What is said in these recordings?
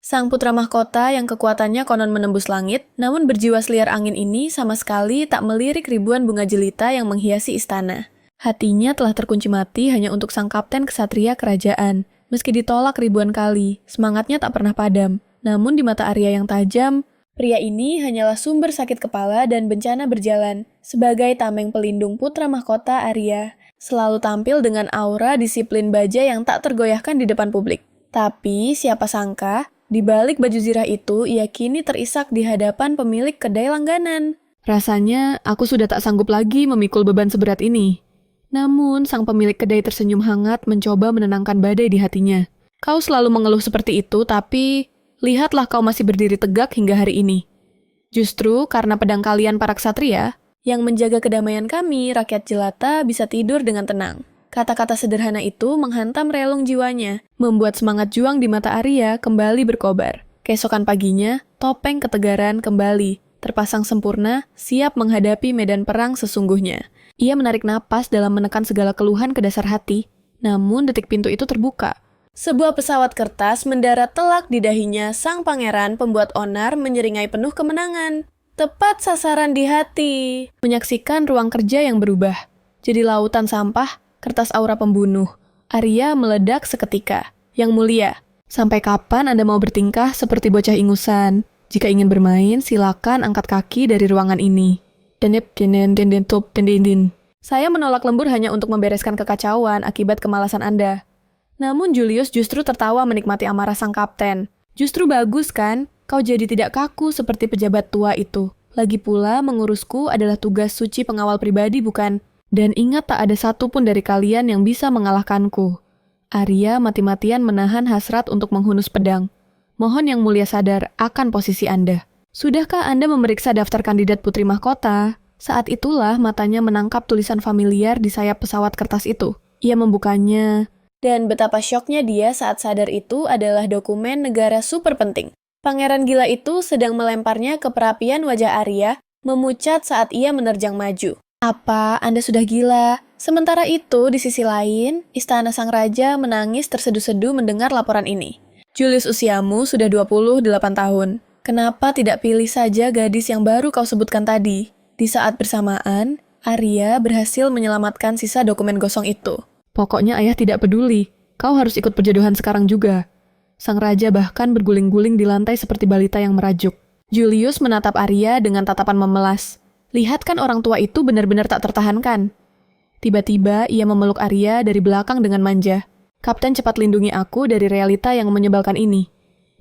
Sang putra mahkota yang kekuatannya konon menembus langit, namun berjiwa seliar angin ini sama sekali tak melirik ribuan bunga jelita yang menghiasi istana. Hatinya telah terkunci mati hanya untuk sang kapten kesatria kerajaan. Meski ditolak ribuan kali, semangatnya tak pernah padam. Namun di mata Arya yang tajam, pria ini hanyalah sumber sakit kepala dan bencana berjalan. Sebagai tameng pelindung putra mahkota Arya, selalu tampil dengan aura disiplin baja yang tak tergoyahkan di depan publik. Tapi siapa sangka, di balik baju zirah itu, ia kini terisak di hadapan pemilik kedai langganan. Rasanya, aku sudah tak sanggup lagi memikul beban seberat ini. Namun, sang pemilik kedai tersenyum hangat mencoba menenangkan badai di hatinya. Kau selalu mengeluh seperti itu, tapi lihatlah kau masih berdiri tegak hingga hari ini. Justru karena pedang kalian para ksatria, yang menjaga kedamaian kami, rakyat jelata bisa tidur dengan tenang. Kata-kata sederhana itu menghantam relung jiwanya, membuat semangat juang di mata Arya kembali berkobar. Keesokan paginya, topeng ketegaran kembali, terpasang sempurna, siap menghadapi medan perang sesungguhnya. Ia menarik napas dalam menekan segala keluhan ke dasar hati, namun detik pintu itu terbuka. Sebuah pesawat kertas mendarat telak di dahinya sang pangeran pembuat onar menyeringai penuh kemenangan. Tepat sasaran di hati. Menyaksikan ruang kerja yang berubah, jadi lautan sampah, kertas aura pembunuh. Arya meledak seketika. Yang mulia, sampai kapan Anda mau bertingkah seperti bocah ingusan? Jika ingin bermain, silakan angkat kaki dari ruangan ini. Saya menolak lembur hanya untuk membereskan kekacauan akibat kemalasan Anda. Namun Julius justru tertawa menikmati amarah sang kapten. Justru bagus kan? Kau jadi tidak kaku seperti pejabat tua itu. Lagi pula, mengurusku adalah tugas suci pengawal pribadi, bukan? Dan ingat tak ada satupun dari kalian yang bisa mengalahkanku. Arya mati-matian menahan hasrat untuk menghunus pedang. Mohon yang mulia sadar akan posisi Anda. Sudahkah Anda memeriksa daftar kandidat putri mahkota? Saat itulah matanya menangkap tulisan familiar di sayap pesawat kertas itu. Ia membukanya. Dan betapa syoknya dia saat sadar itu adalah dokumen negara super penting. Pangeran gila itu sedang melemparnya ke perapian wajah Arya, memucat saat ia menerjang maju. Apa, Anda sudah gila? Sementara itu, di sisi lain, istana sang raja menangis terseduh-seduh mendengar laporan ini. Julius, usiamu sudah 28 tahun. Kenapa tidak pilih saja gadis yang baru kau sebutkan tadi? Di saat bersamaan, Arya berhasil menyelamatkan sisa dokumen gosong itu. Pokoknya ayah tidak peduli. Kau harus ikut perjodohan sekarang juga. Sang raja bahkan berguling-guling di lantai seperti balita yang merajuk. Julius menatap Arya dengan tatapan memelas. Lihat kan orang tua itu benar-benar tak tertahankan. Tiba-tiba ia memeluk Arya dari belakang dengan manja. Kapten, cepat lindungi aku dari realita yang menyebalkan ini.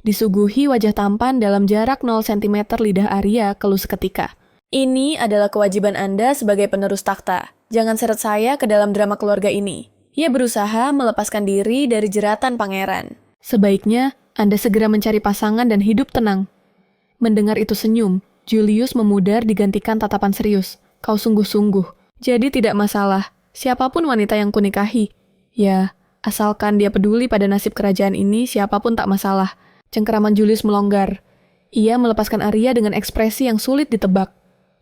Disuguhi wajah tampan dalam jarak 0 cm lidah Arya keluh seketika. Ini adalah kewajiban Anda sebagai penerus takhta. Jangan seret saya ke dalam drama keluarga ini. Ia berusaha melepaskan diri dari jeratan pangeran. Sebaiknya Anda segera mencari pasangan dan hidup tenang. Mendengar itu senyum, Julius memudar digantikan tatapan serius. Kau sungguh-sungguh. Jadi tidak masalah, siapapun wanita yang kunikahi. Ya, asalkan dia peduli pada nasib kerajaan ini, siapapun tak masalah. Cengkeraman Julius melonggar. Ia melepaskan Arya dengan ekspresi yang sulit ditebak.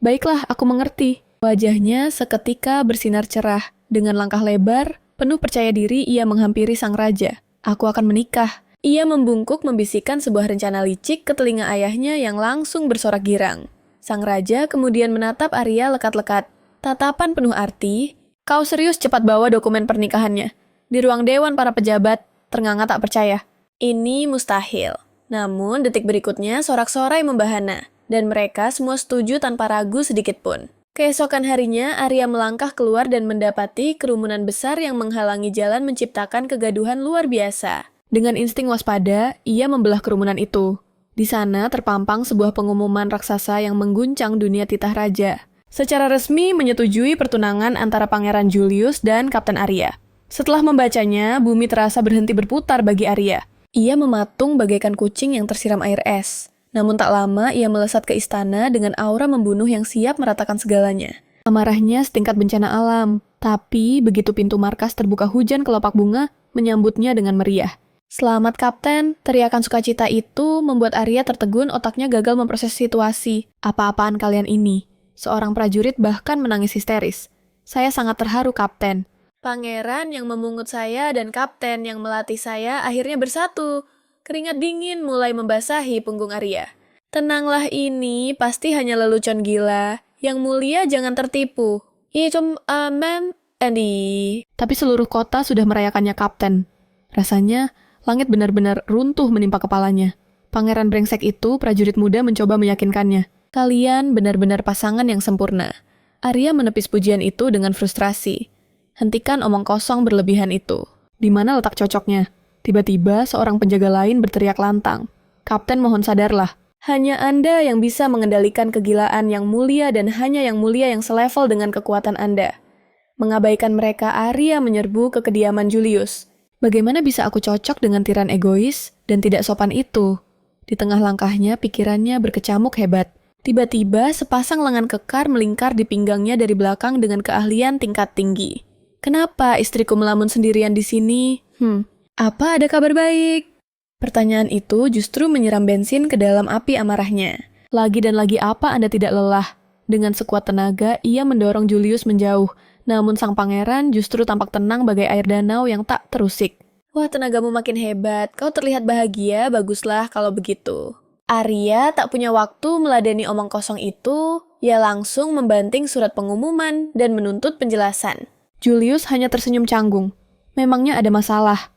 Baiklah, aku mengerti. Wajahnya seketika bersinar cerah. Dengan langkah lebar, penuh percaya diri ia menghampiri sang raja. Aku akan menikah. Ia membungkuk membisikkan sebuah rencana licik ke telinga ayahnya yang langsung bersorak girang. Sang raja kemudian menatap Arya lekat-lekat. Tatapan penuh arti, kau serius, cepat bawa dokumen pernikahannya. Di ruang dewan para pejabat, ternganga tak percaya. Ini mustahil. Namun detik berikutnya sorak-sorai membahana, dan mereka semua setuju tanpa ragu sedikit pun. Keesokan harinya, Arya melangkah keluar dan mendapati kerumunan besar yang menghalangi jalan menciptakan kegaduhan luar biasa. Dengan insting waspada, ia membelah kerumunan itu. Di sana terpampang sebuah pengumuman raksasa yang mengguncang dunia titah raja. Secara resmi menyetujui pertunangan antara Pangeran Julius dan Kapten Arya. Setelah membacanya, bumi terasa berhenti berputar bagi Arya. Ia mematung bagaikan kucing yang tersiram air es. Namun tak lama ia melesat ke istana dengan aura membunuh yang siap meratakan segalanya. Amarahnya setingkat bencana alam. Tapi begitu pintu markas terbuka, hujan kelopak bunga menyambutnya dengan meriah. Selamat Kapten, teriakan sukacita itu membuat Arya tertegun, otaknya gagal memproses situasi. Apa-apaan kalian ini? Seorang prajurit bahkan menangis histeris. Saya sangat terharu, Kapten. Pangeran yang memungut saya dan kapten yang melatih saya akhirnya bersatu. Keringat dingin mulai membasahi punggung Arya. Tenanglah, ini pasti hanya lelucon gila. Yang mulia jangan tertipu. Ma'am, Andy. Tapi seluruh kota sudah merayakannya Kapten. Rasanya langit benar-benar runtuh menimpa kepalanya. Pangeran brengsek itu prajurit muda mencoba meyakinkannya. Kalian benar-benar pasangan yang sempurna. Arya menepis pujian itu dengan frustrasi. Hentikan omong kosong berlebihan itu. Di mana letak cocoknya? Tiba-tiba seorang penjaga lain berteriak lantang. Kapten, mohon sadarlah. Hanya Anda yang bisa mengendalikan kegilaan yang mulia dan hanya yang mulia yang selevel dengan kekuatan Anda. Mengabaikan mereka, Arya menyerbu ke kediaman Julius. Bagaimana bisa aku cocok dengan tiran egois dan tidak sopan itu? Di tengah langkahnya, pikirannya berkecamuk hebat. Tiba-tiba, sepasang lengan kekar melingkar di pinggangnya dari belakang dengan keahlian tingkat tinggi. Kenapa istriku melamun sendirian di sini? Apa ada kabar baik? Pertanyaan itu justru menyiram bensin ke dalam api amarahnya. Lagi dan lagi apa Anda tidak lelah? Dengan sekuat tenaga, ia mendorong Julius menjauh. Namun sang pangeran justru tampak tenang bagai air danau yang tak terusik. Wah, tenagamu makin hebat. Kau terlihat bahagia, baguslah kalau begitu. Arya tak punya waktu meladeni omong kosong itu. Ia langsung membanting surat pengumuman dan menuntut penjelasan. Julius hanya tersenyum canggung. Memangnya ada masalah?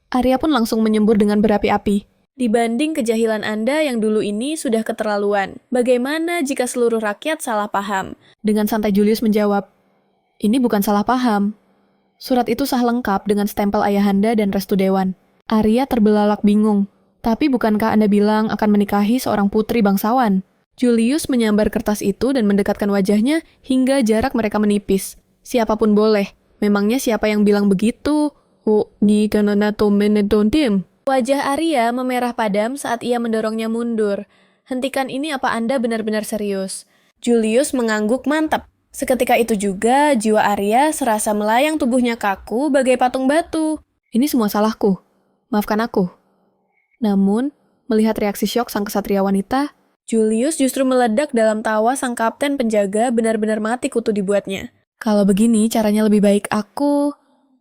Arya pun langsung menyembur dengan berapi-api. Dibanding kejahilan Anda yang dulu ini sudah keterlaluan. Bagaimana jika seluruh rakyat salah paham? Dengan santai Julius menjawab, ini bukan salah paham. Surat itu sah lengkap dengan stempel ayahanda dan restu dewan. Arya terbelalak bingung. Tapi bukankah Anda bilang akan menikahi seorang putri bangsawan? Julius menyambar kertas itu dan mendekatkan wajahnya hingga jarak mereka menipis. Siapapun boleh. Memangnya siapa yang bilang begitu? Wajah Arya memerah padam saat ia mendorongnya mundur. Hentikan ini, apa Anda benar-benar serius? Julius mengangguk mantap. Seketika itu juga, jiwa Arya serasa melayang, tubuhnya kaku bagai patung batu. Ini semua salahku. Maafkan aku. Namun, melihat reaksi syok sang kesatria wanita, Julius justru meledak dalam tawa. Sang kapten penjaga benar-benar mati kutu dibuatnya. Kalau begini, caranya lebih baik aku...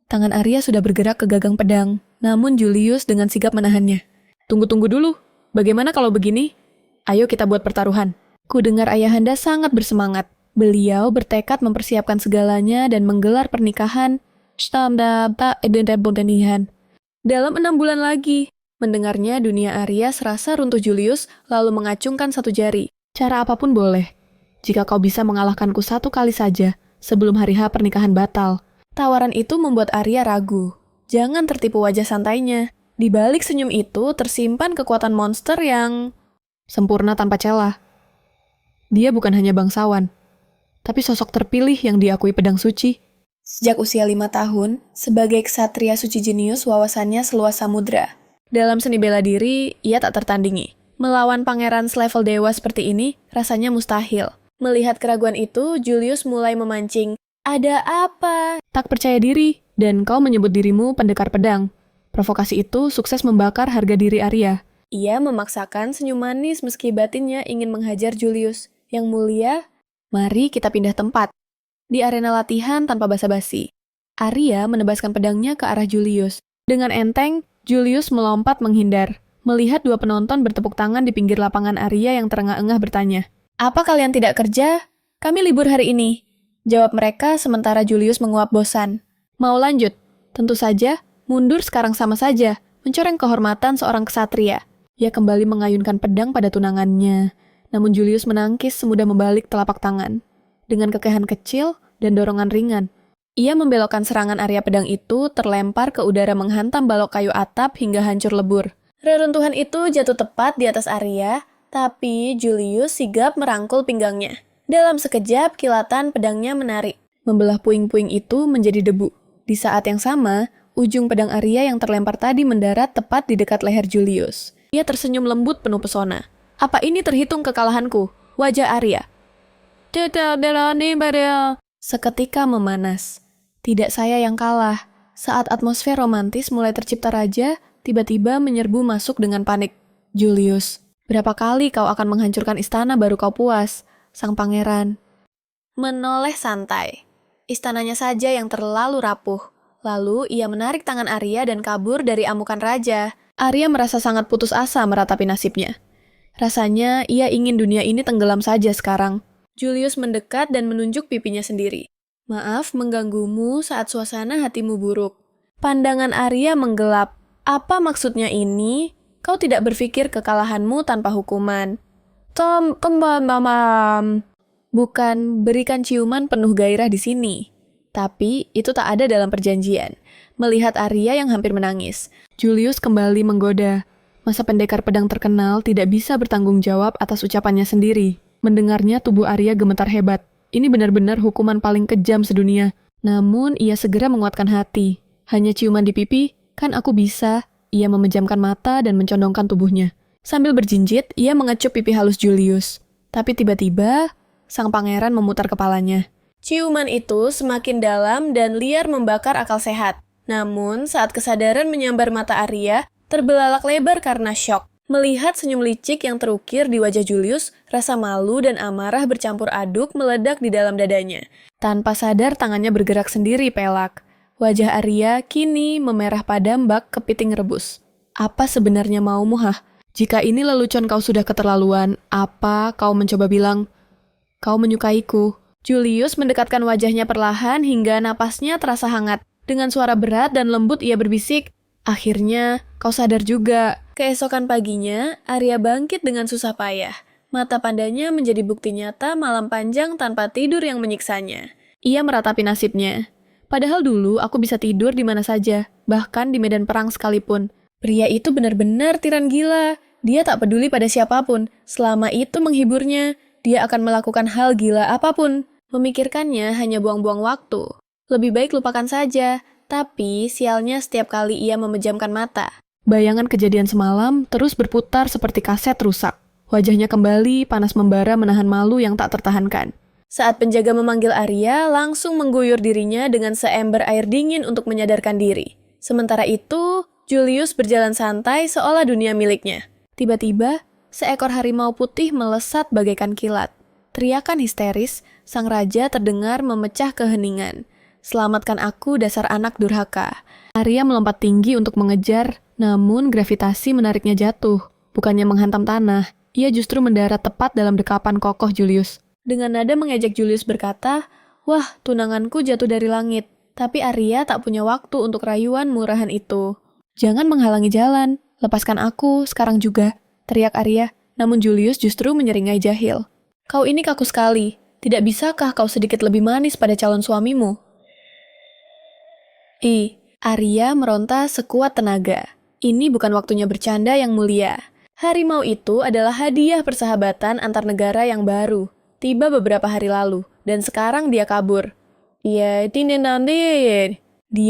Tangan Arya sudah bergerak ke gagang pedang, namun Julius dengan sigap menahannya. Tunggu dulu, bagaimana kalau begini? Ayo kita buat pertaruhan. Ku dengar ayahanda sangat bersemangat. Beliau bertekad mempersiapkan segalanya dan menggelar pernikahan. Dalam 6 bulan lagi. Mendengarnya, dunia Arya serasa runtuh. Julius lalu mengacungkan satu jari. Cara apapun boleh. Jika kau bisa mengalahkanku satu kali saja, sebelum hari H pernikahan batal. Tawaran itu membuat Arya ragu. Jangan tertipu wajah santainya. Di balik senyum itu tersimpan kekuatan monster yang sempurna tanpa celah. Dia bukan hanya bangsawan, tapi sosok terpilih yang diakui pedang suci. Sejak usia 5 tahun, sebagai ksatria suci jenius, wawasannya seluas samudra. Dalam seni bela diri, ia tak tertandingi. Melawan pangeran selevel dewa seperti ini, rasanya mustahil. Melihat keraguan itu, Julius mulai memancing. Ada apa? Tak percaya diri, dan kau menyebut dirimu pendekar pedang. Provokasi itu sukses membakar harga diri Arya. Ia memaksakan senyum manis meski batinnya ingin menghajar Julius. Yang mulia, mari kita pindah tempat. Di arena latihan tanpa basa-basi. Arya menebaskan pedangnya ke arah Julius. Dengan enteng, Julius melompat menghindar. Melihat 2 penonton bertepuk tangan di pinggir lapangan, Arya yang terengah-engah bertanya, "Apa kalian tidak kerja? Kami libur hari ini." Jawab mereka sementara Julius menguap bosan. Mau lanjut? Tentu saja, mundur sekarang sama saja, mencoreng kehormatan seorang ksatria. Ia kembali mengayunkan pedang pada tunangannya. Namun Julius menangkis semudah membalik telapak tangan. Dengan kekehan kecil dan dorongan ringan, ia membelokkan serangan Arya. Pedang itu terlempar ke udara menghantam balok kayu atap hingga hancur lebur. Reruntuhan itu jatuh tepat di atas Arya, tapi Julius sigap merangkul pinggangnya. Dalam sekejap, kilatan pedangnya menarik, membelah puing-puing itu menjadi debu. Di saat yang sama, ujung pedang Arya yang terlempar tadi mendarat tepat di dekat leher Julius. Ia tersenyum lembut penuh pesona. Apa ini terhitung kekalahanku? Wajah Arya seketika memanas. Tidak saya yang kalah. Saat atmosfer romantis mulai tercipta, raja tiba-tiba menyerbu masuk dengan panik. Julius, berapa kali kau akan menghancurkan istana baru kau puas? Sang pangeran menoleh santai. Istananya saja yang terlalu rapuh. Lalu ia menarik tangan Arya dan kabur dari amukan raja. Arya merasa sangat putus asa meratapi nasibnya. Rasanya ia ingin dunia ini tenggelam saja sekarang. Julius mendekat dan menunjuk pipinya sendiri. Maaf mengganggumu saat suasana hatimu buruk. Pandangan Arya menggelap. Apa maksudnya ini? Kau tidak berpikir kekalahanmu tanpa hukuman. Tom, mamam. Bukan berikan ciuman penuh gairah di sini. Tapi itu tak ada dalam perjanjian. Melihat Arya yang hampir menangis, Julius kembali menggoda. Masa pendekar pedang terkenal tidak bisa bertanggung jawab atas ucapannya sendiri. Mendengarnya tubuh Arya gemetar hebat. Ini benar-benar hukuman paling kejam sedunia. Namun ia segera menguatkan hati. Hanya ciuman di pipi, kan aku bisa. Ia memejamkan mata dan mencondongkan tubuhnya. Sambil berjinjit, ia mengecup pipi halus Julius. Tapi tiba-tiba, sang pangeran memutar kepalanya. Ciuman itu semakin dalam dan liar membakar akal sehat. Namun, saat kesadaran menyambar mata Arya, terbelalak lebar karena syok. Melihat senyum licik yang terukir di wajah Julius, rasa malu dan amarah bercampur aduk meledak di dalam dadanya. Tanpa sadar tangannya bergerak sendiri pelak. Wajah Arya kini memerah padam bak kepiting rebus. Apa sebenarnya maumu, Hah? Jika ini lelucon kau sudah keterlaluan, apa kau mencoba bilang, kau menyukaiku? Julius mendekatkan wajahnya perlahan hingga napasnya terasa hangat. Dengan suara berat dan lembut ia berbisik, akhirnya kau sadar juga. Keesokan paginya, Arya bangkit dengan susah payah. Mata pandanya menjadi bukti nyata malam panjang tanpa tidur yang menyiksanya. Ia meratapi nasibnya. Padahal dulu aku bisa tidur di mana saja, bahkan di medan perang sekalipun. Pria itu benar-benar tiran gila. Dia tak peduli pada siapapun. Selama itu menghiburnya, dia akan melakukan hal gila apapun. Memikirkannya hanya buang-buang waktu. Lebih baik lupakan saja. Tapi sialnya setiap kali ia memejamkan mata. Bayangan kejadian semalam terus berputar seperti kaset rusak. Wajahnya kembali panas membara menahan malu yang tak tertahankan. Saat penjaga memanggil Arya, langsung mengguyur dirinya dengan seember air dingin untuk menyadarkan diri. Sementara itu, Julius berjalan santai seolah dunia miliknya. Tiba-tiba, seekor harimau putih melesat bagaikan kilat. Teriakan histeris, sang raja terdengar memecah keheningan. Selamatkan aku, dasar anak durhaka. Arya melompat tinggi untuk mengejar, namun gravitasi menariknya jatuh. Bukannya menghantam tanah, ia justru mendarat tepat dalam dekapan kokoh Julius. Dengan nada mengejek Julius berkata, wah, tunanganku jatuh dari langit. Tapi Arya tak punya waktu untuk rayuan murahan itu. Jangan menghalangi jalan, lepaskan aku sekarang juga, teriak Arya. Namun Julius justru menyeringai jahil. Kau ini kaku sekali, tidak bisakah kau sedikit lebih manis pada calon suamimu? Arya meronta sekuat tenaga. Ini bukan waktunya bercanda yang mulia. Harimau itu adalah hadiah persahabatan antar negara yang baru. Tiba beberapa hari lalu, dan sekarang dia kabur. Dia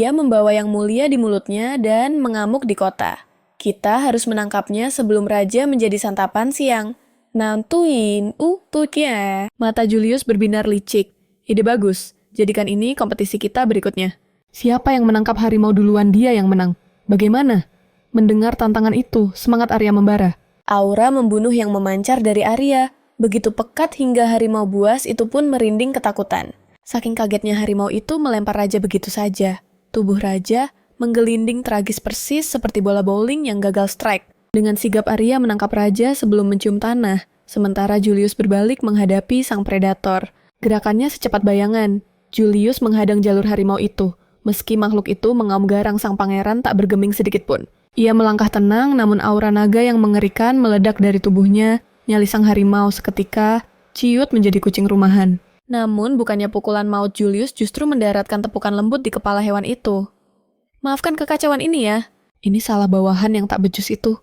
membawa yang mulia di mulutnya dan mengamuk di kota. Kita harus menangkapnya sebelum raja menjadi santapan siang. Nantuin, tutnya. Mata Julius berbinar licik. Ide bagus, jadikan ini kompetisi kita berikutnya. Siapa yang menangkap harimau duluan dia yang menang. Bagaimana? Mendengar tantangan itu, semangat Arya membara. Aura membunuh yang memancar dari Arya. Begitu pekat hingga harimau buas itu pun merinding ketakutan. Saking kagetnya harimau itu melempar raja begitu saja. Tubuh raja menggelinding tragis persis seperti bola bowling yang gagal strike. Dengan sigap Arya menangkap raja sebelum mencium tanah. Sementara Julius berbalik menghadapi sang predator. Gerakannya secepat bayangan. Julius menghadang jalur harimau itu. Meski makhluk itu mengaum garang sang pangeran tak bergeming sedikit pun. Ia melangkah tenang, namun aura naga yang mengerikan meledak dari tubuhnya. Nyali sang harimau seketika ciut menjadi kucing rumahan. Namun bukannya pukulan maut Julius justru mendaratkan tepukan lembut di kepala hewan itu. Maafkan kekacauan ini ya. Ini salah bawahan yang tak becus itu.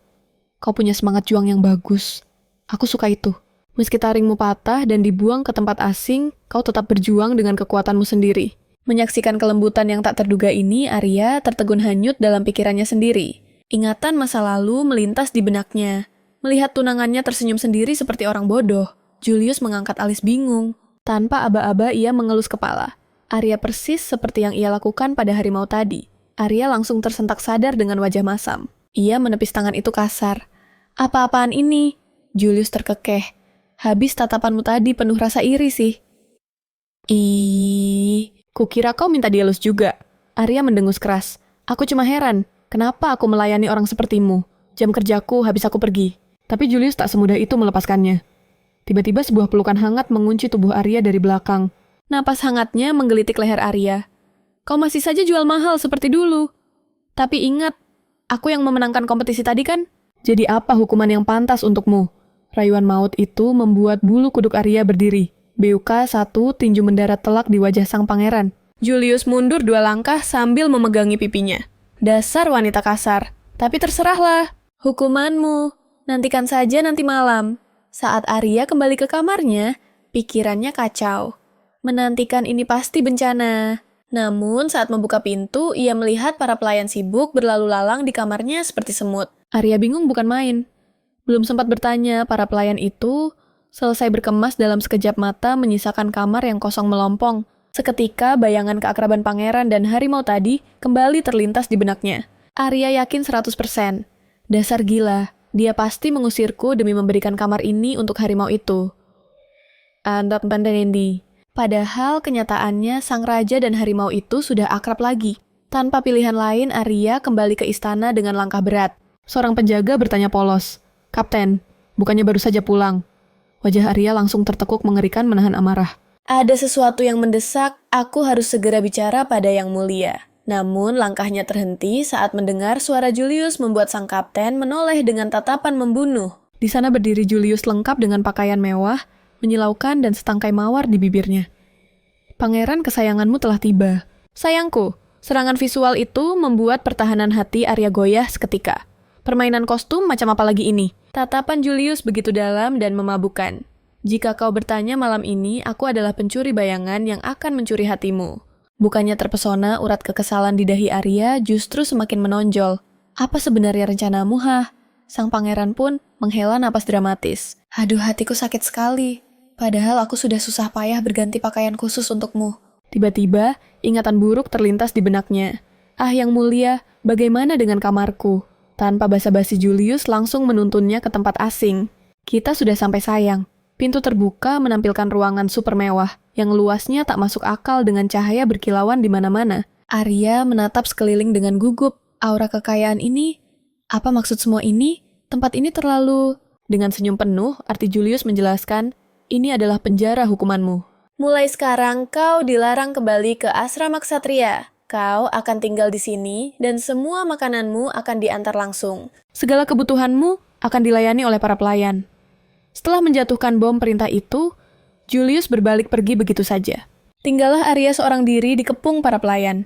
Kau punya semangat juang yang bagus. Aku suka itu. Meski taringmu patah dan dibuang ke tempat asing, kau tetap berjuang dengan kekuatanmu sendiri. Menyaksikan kelembutan yang tak terduga ini, Arya tertegun hanyut dalam pikirannya sendiri. Ingatan masa lalu melintas di benaknya. Melihat tunangannya tersenyum sendiri seperti orang bodoh, Julius mengangkat alis bingung. Tanpa aba-aba ia mengelus kepala. Arya persis seperti yang ia lakukan pada harimau tadi. Arya langsung tersentak sadar dengan wajah masam. Ia menepis tangan itu kasar. Apa-apaan ini? Julius terkekeh. Habis tatapanmu tadi penuh rasa iri sih. Kukira kau minta dielus juga. Arya mendengus keras. Aku cuma heran, kenapa aku melayani orang sepertimu? Jam kerjaku, habis aku pergi. Tapi Julius tak semudah itu melepaskannya. Tiba-tiba sebuah pelukan hangat mengunci tubuh Arya dari belakang. Napas hangatnya menggelitik leher Arya. Kau masih saja jual mahal seperti dulu. Tapi ingat, aku yang memenangkan kompetisi tadi kan? Jadi apa hukuman yang pantas untukmu? Rayuan maut itu membuat bulu kuduk Arya berdiri. BUK 1 tinju mendarat telak di wajah sang pangeran. Julius mundur 2 langkah sambil memegangi pipinya. Dasar wanita kasar. Tapi terserahlah. Hukumanmu. Nantikan saja nanti malam. Saat Arya kembali ke kamarnya, pikirannya kacau. Menantikan ini pasti bencana. Namun saat membuka pintu, ia melihat para pelayan sibuk berlalu lalang di kamarnya seperti semut. Arya bingung bukan main. Belum sempat bertanya, para pelayan itu selesai berkemas dalam sekejap mata menyisakan kamar yang kosong melompong. Seketika bayangan keakraban pangeran dan harimau tadi kembali terlintas di benaknya. Arya yakin 100%. Dasar gila, dia pasti mengusirku demi memberikan kamar ini untuk harimau itu. Andap Bandanendi. Padahal kenyataannya sang raja dan harimau itu sudah akrab lagi. Tanpa pilihan lain, Arya kembali ke istana dengan langkah berat. Seorang penjaga bertanya polos, "Kapten, bukannya baru saja pulang?" Wajah Arya langsung tertekuk mengerikan menahan amarah. Ada sesuatu yang mendesak, aku harus segera bicara pada Yang Mulia. Namun langkahnya terhenti saat mendengar suara Julius membuat sang kapten menoleh dengan tatapan membunuh. Di sana berdiri Julius lengkap dengan pakaian mewah, menyilaukan dan setangkai mawar di bibirnya. Pangeran kesayanganmu telah tiba. Sayangku, serangan visual itu membuat pertahanan hati Arya goyah seketika. Permainan kostum macam apa lagi ini? Tatapan Julius begitu dalam dan memabukkan. Jika kau bertanya malam ini, aku adalah pencuri bayangan yang akan mencuri hatimu. Bukannya terpesona, urat kekesalan di dahi Arya justru semakin menonjol. Apa sebenarnya rencanamu, Sang pangeran pun menghela napas dramatis. Aduh, hatiku sakit sekali. Padahal aku sudah susah payah berganti pakaian khusus untukmu. Tiba-tiba, ingatan buruk terlintas di benaknya. Yang Mulia, bagaimana dengan kamarku? Tanpa basa-basi Julius langsung menuntunnya ke tempat asing. Kita sudah sampai sayang. Pintu terbuka menampilkan ruangan super mewah, yang luasnya tak masuk akal dengan cahaya berkilauan di mana-mana. Arya menatap sekeliling dengan gugup. Aura kekayaan ini? Apa maksud semua ini? Tempat ini terlalu... Dengan senyum penuh, arti Julius menjelaskan, ini adalah penjara hukumanmu. Mulai sekarang, kau dilarang kembali ke asrama ksatria. Kau akan tinggal di sini, dan semua makananmu akan diantar langsung. Segala kebutuhanmu akan dilayani oleh para pelayan. Setelah menjatuhkan bom perintah itu, Julius berbalik pergi begitu saja. Tinggallah Arya seorang diri dikepung para pelayan.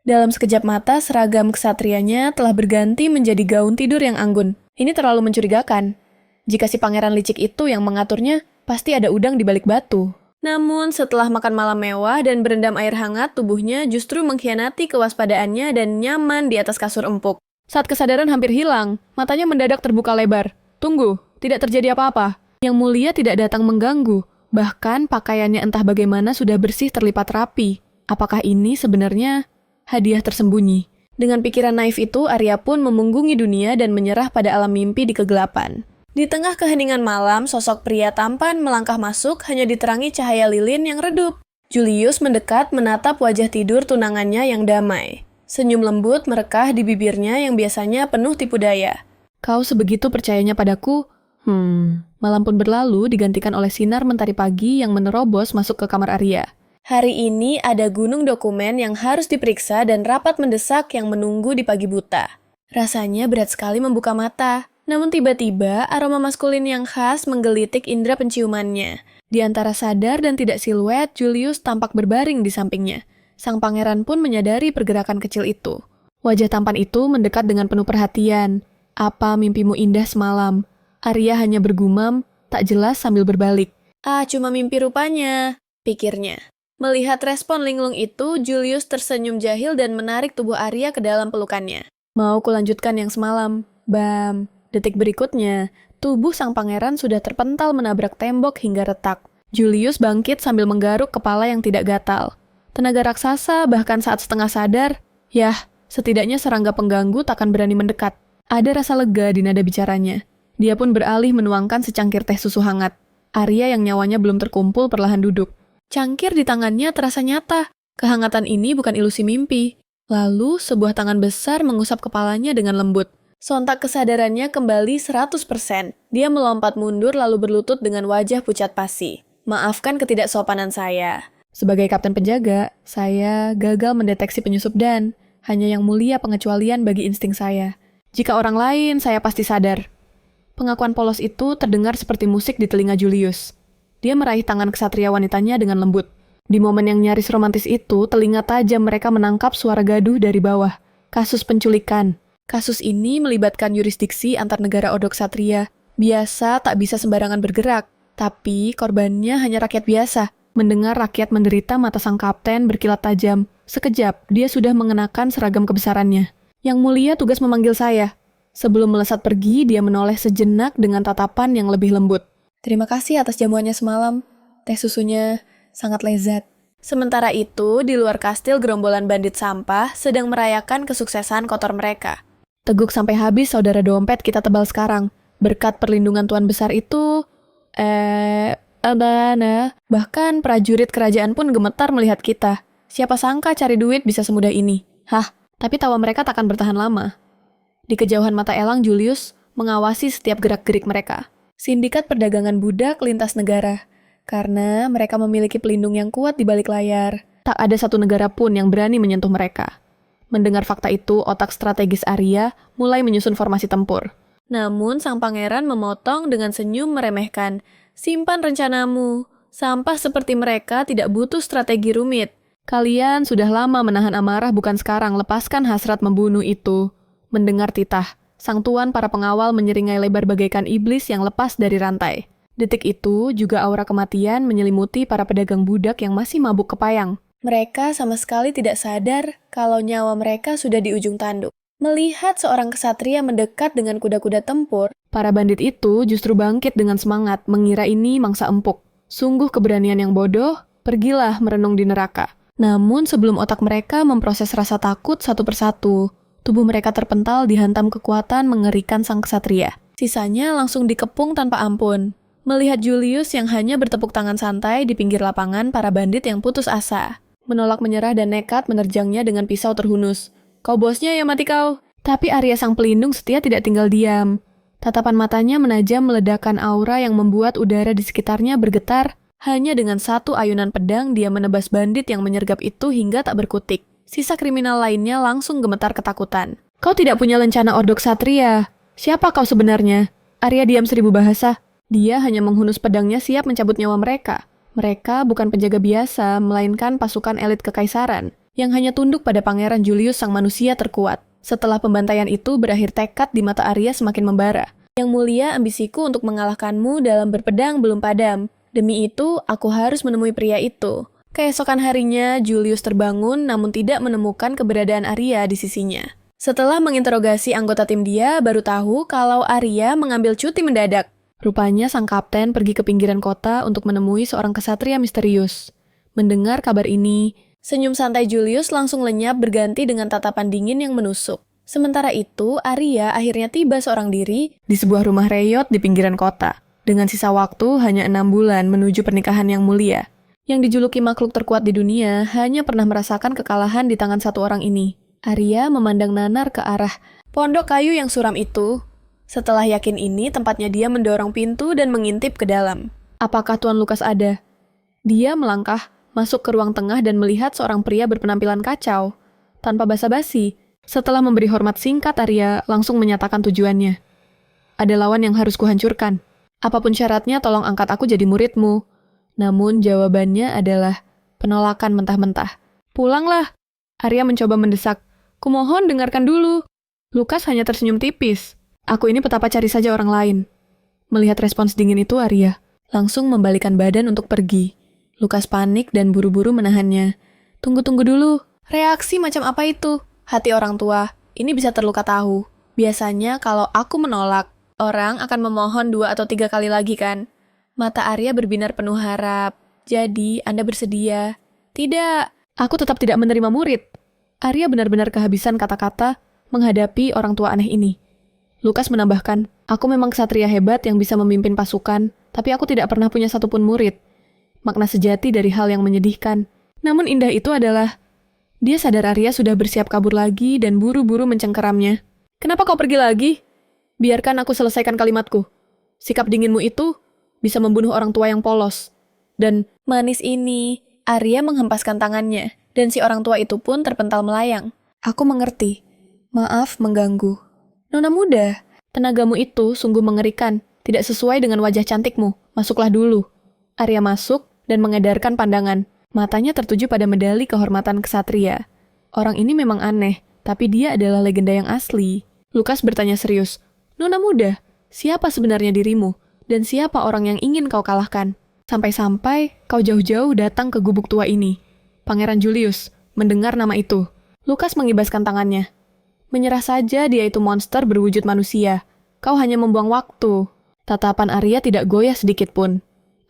Dalam sekejap mata, seragam ksatrianya telah berganti menjadi gaun tidur yang anggun. Ini terlalu mencurigakan. Jika si pangeran licik itu yang mengaturnya, pasti ada udang di balik batu. Namun, setelah makan malam mewah dan berendam air hangat, tubuhnya justru mengkhianati kewaspadaannya dan nyaman di atas kasur empuk. Saat kesadaran hampir hilang, matanya mendadak terbuka lebar. Tunggu, tidak terjadi apa-apa. Yang Mulia tidak datang mengganggu. Bahkan pakaiannya entah bagaimana sudah bersih terlipat rapi. Apakah ini sebenarnya hadiah tersembunyi? Dengan pikiran naif itu, Arya pun memunggungi dunia dan menyerah pada alam mimpi di kegelapan. Di tengah keheningan malam, sosok pria tampan melangkah masuk hanya diterangi cahaya lilin yang redup. Julius mendekat menatap wajah tidur tunangannya yang damai. Senyum lembut merekah di bibirnya yang biasanya penuh tipu daya. Kau sebegitu percayanya padaku? Malam pun berlalu digantikan oleh sinar mentari pagi yang menerobos masuk ke kamar Arya. Hari ini ada gunung dokumen yang harus diperiksa dan rapat mendesak yang menunggu di pagi buta. Rasanya berat sekali membuka mata. Namun tiba-tiba aroma maskulin yang khas menggelitik indera penciumannya. Di antara sadar dan tidak siluet, Julius tampak berbaring di sampingnya. Sang pangeran pun menyadari pergerakan kecil itu. Wajah tampan itu mendekat dengan penuh perhatian. Apa mimpimu indah semalam? Arya hanya bergumam, tak jelas sambil berbalik. Cuma mimpi rupanya, pikirnya. Melihat respon linglung itu, Julius tersenyum jahil dan menarik tubuh Arya ke dalam pelukannya. Mau kulanjutkan yang semalam? Bam. Detik berikutnya, tubuh sang pangeran sudah terpental menabrak tembok hingga retak. Julius bangkit sambil menggaruk kepala yang tidak gatal. Tenaga raksasa bahkan saat setengah sadar, setidaknya serangga pengganggu takkan berani mendekat. Ada rasa lega di nada bicaranya. Dia pun beralih menuangkan secangkir teh susu hangat. Arya yang nyawanya belum terkumpul perlahan duduk. Cangkir di tangannya terasa nyata. Kehangatan ini bukan ilusi mimpi. Lalu sebuah tangan besar mengusap kepalanya dengan lembut. Sontak kesadarannya kembali 100%. Dia melompat mundur lalu berlutut dengan wajah pucat pasi. Maafkan ketidaksopanan saya. Sebagai kapten penjaga, saya gagal mendeteksi penyusup dan hanya yang mulia pengecualian bagi insting saya. Jika orang lain, saya pasti sadar. Pengakuan polos itu terdengar seperti musik di telinga Julius. Dia meraih tangan kesatria wanitanya dengan lembut. Di momen yang nyaris romantis itu, telinga tajam mereka menangkap suara gaduh dari bawah. Kasus penculikan. Kasus ini melibatkan yurisdiksi antar negara Ordok Ksatria. Biasa tak bisa sembarangan bergerak, tapi korbannya hanya rakyat biasa. Mendengar rakyat menderita, mata sang kapten berkilat tajam. Sekejap, dia sudah mengenakan seragam kebesarannya. Yang mulia tugas memanggil saya. Sebelum melesat pergi, dia menoleh sejenak dengan tatapan yang lebih lembut. Terima kasih atas jamuannya semalam. Teh susunya sangat lezat. Sementara itu, di luar kastil gerombolan bandit sampah sedang merayakan kesuksesan kotor mereka. Teguk sampai habis, saudara dompet kita tebal sekarang. Berkat perlindungan Tuan Besar itu, bahkan prajurit kerajaan pun gemetar melihat kita. Siapa sangka cari duit bisa semudah ini. Hah, tapi tawa mereka takkan bertahan lama. Di kejauhan mata elang, Julius mengawasi setiap gerak-gerik mereka. Sindikat perdagangan budak lintas negara. Karena mereka memiliki pelindung yang kuat di balik layar. Tak ada satu negara pun yang berani menyentuh mereka. Mendengar fakta itu, otak strategis Arya mulai menyusun formasi tempur. Namun, sang pangeran memotong dengan senyum meremehkan. Simpan rencanamu. Sampah seperti mereka tidak butuh strategi rumit. Kalian sudah lama menahan amarah, bukan sekarang. Lepaskan hasrat membunuh itu. Mendengar titah, sang tuan para pengawal menyeringai lebar bagaikan iblis yang lepas dari rantai. Detik itu, juga aura kematian menyelimuti para pedagang budak yang masih mabuk kepayang. Mereka sama sekali tidak sadar kalau nyawa mereka sudah di ujung tanduk. Melihat seorang kesatria mendekat dengan kuda-kuda tempur, para bandit itu justru bangkit dengan semangat, mengira ini mangsa empuk. Sungguh keberanian yang bodoh, pergilah merenung di neraka. Namun sebelum otak mereka memproses rasa takut satu persatu, tubuh mereka terpental dihantam kekuatan mengerikan sang kesatria. Sisanya langsung dikepung tanpa ampun. Melihat Julius yang hanya bertepuk tangan santai di pinggir lapangan, para bandit yang putus asa menolak menyerah dan nekat menerjangnya dengan pisau terhunus. Kau bosnya ya, mati kau. Tapi Arya sang pelindung setia tidak tinggal diam. Tatapan matanya menajam meledakkan aura yang membuat udara di sekitarnya bergetar. Hanya dengan satu ayunan pedang dia menebas bandit yang menyergap itu hingga tak berkutik. Sisa kriminal lainnya langsung gemetar ketakutan. Kau tidak punya lencana Ordok Ksatria. Siapa kau sebenarnya? Arya diam 1000 bahasa. Dia hanya menghunus pedangnya siap mencabut nyawa mereka. Mereka bukan penjaga biasa, melainkan pasukan elit kekaisaran, yang hanya tunduk pada Pangeran Julius sang manusia terkuat. Setelah pembantaian itu berakhir, tekad di mata Arya semakin membara. Yang mulia, ambisiku untuk mengalahkanmu dalam berpedang belum padam. Demi itu, aku harus menemui pria itu. Keesokan harinya, Julius terbangun namun tidak menemukan keberadaan Arya di sisinya. Setelah menginterogasi anggota tim dia, baru tahu kalau Arya mengambil cuti mendadak. Rupanya sang kapten pergi ke pinggiran kota untuk menemui seorang kesatria misterius. Mendengar kabar ini, senyum santai Julius langsung lenyap berganti dengan tatapan dingin yang menusuk. Sementara itu, Arya akhirnya tiba seorang diri di sebuah rumah reyot di pinggiran kota. Dengan sisa waktu hanya 6 bulan menuju pernikahan yang mulia. Yang dijuluki makhluk terkuat di dunia hanya pernah merasakan kekalahan di tangan satu orang ini. Arya memandang nanar ke arah pondok kayu yang suram itu. Setelah yakin ini, tempatnya dia mendorong pintu dan mengintip ke dalam. Apakah Tuan Lukas ada? Dia melangkah, masuk ke ruang tengah dan melihat seorang pria berpenampilan kacau. Tanpa basa-basi, setelah memberi hormat singkat, Arya langsung menyatakan tujuannya. Ada lawan yang harus kuhancurkan. Apapun syaratnya, tolong angkat aku jadi muridmu. Namun jawabannya adalah penolakan mentah-mentah. Pulanglah. Arya mencoba mendesak. Kumohon dengarkan dulu. Lukas hanya tersenyum tipis. Aku ini petapa cari saja orang lain. Melihat respons dingin itu, Arya langsung membalikan badan untuk pergi. Lukas panik dan buru-buru menahannya. Tunggu dulu. Reaksi macam apa itu? Hati orang tua, ini bisa terluka tahu. Biasanya kalau aku menolak, orang akan memohon 2 atau 3 kali lagi kan? Mata Arya berbinar penuh harap. Jadi, Anda bersedia? Tidak, aku tetap tidak menerima murid. Arya benar-benar kehabisan kata-kata menghadapi orang tua aneh ini. Lukas menambahkan, aku memang ksatria hebat yang bisa memimpin pasukan, tapi aku tidak pernah punya satupun murid. Makna sejati dari hal yang menyedihkan. Namun indah itu adalah, dia sadar Arya sudah bersiap kabur lagi dan buru-buru mencengkeramnya. Kenapa kau pergi lagi? Biarkan aku selesaikan kalimatku. Sikap dinginmu itu bisa membunuh orang tua yang polos. Dan manis ini, Arya menghempaskan tangannya, dan si orang tua itu pun terpental melayang. Aku mengerti. Maaf mengganggu. Nona muda, tenagamu itu sungguh mengerikan. Tidak sesuai dengan wajah cantikmu. Masuklah dulu. Arya masuk dan mengedarkan pandangan. Matanya tertuju pada medali kehormatan kesatria. Orang ini memang aneh, tapi dia adalah legenda yang asli. Lukas bertanya serius, Nona muda, siapa sebenarnya dirimu? Dan siapa orang yang ingin kau kalahkan? Sampai-sampai kau jauh-jauh datang ke gubuk tua ini. Pangeran Julius, mendengar nama itu. Lukas mengibaskan tangannya. Menyerah saja dia itu monster berwujud manusia. Kau hanya membuang waktu. Tatapan Arya tidak goyah sedikit pun.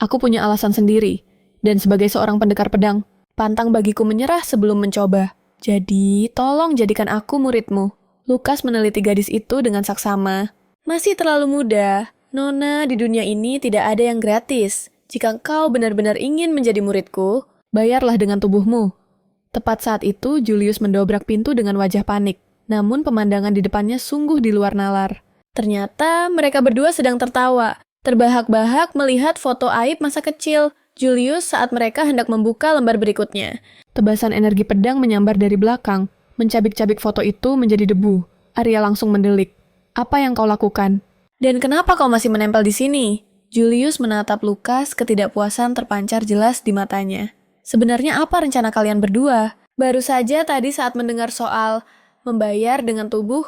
Aku punya alasan sendiri. Dan sebagai seorang pendekar pedang, pantang bagiku menyerah sebelum mencoba. Jadi, tolong jadikan aku muridmu. Lukas meneliti gadis itu dengan saksama. Masih terlalu muda. Nona, di dunia ini tidak ada yang gratis. Jika kau benar-benar ingin menjadi muridku, bayarlah dengan tubuhmu. Tepat saat itu, Julius mendobrak pintu dengan wajah panik. Namun pemandangan di depannya sungguh di luar nalar. Ternyata mereka berdua sedang tertawa. Terbahak-bahak melihat foto aib masa kecil Julius saat mereka hendak membuka lembar berikutnya. Tebasan energi pedang menyambar dari belakang, mencabik-cabik foto itu menjadi debu. Arya langsung mendelik. Apa yang kau lakukan? Dan kenapa kau masih menempel di sini? Julius menatap Lukas, ketidakpuasan terpancar jelas di matanya. Sebenarnya apa rencana kalian berdua? Baru saja tadi saat mendengar soal membayar dengan tubuh,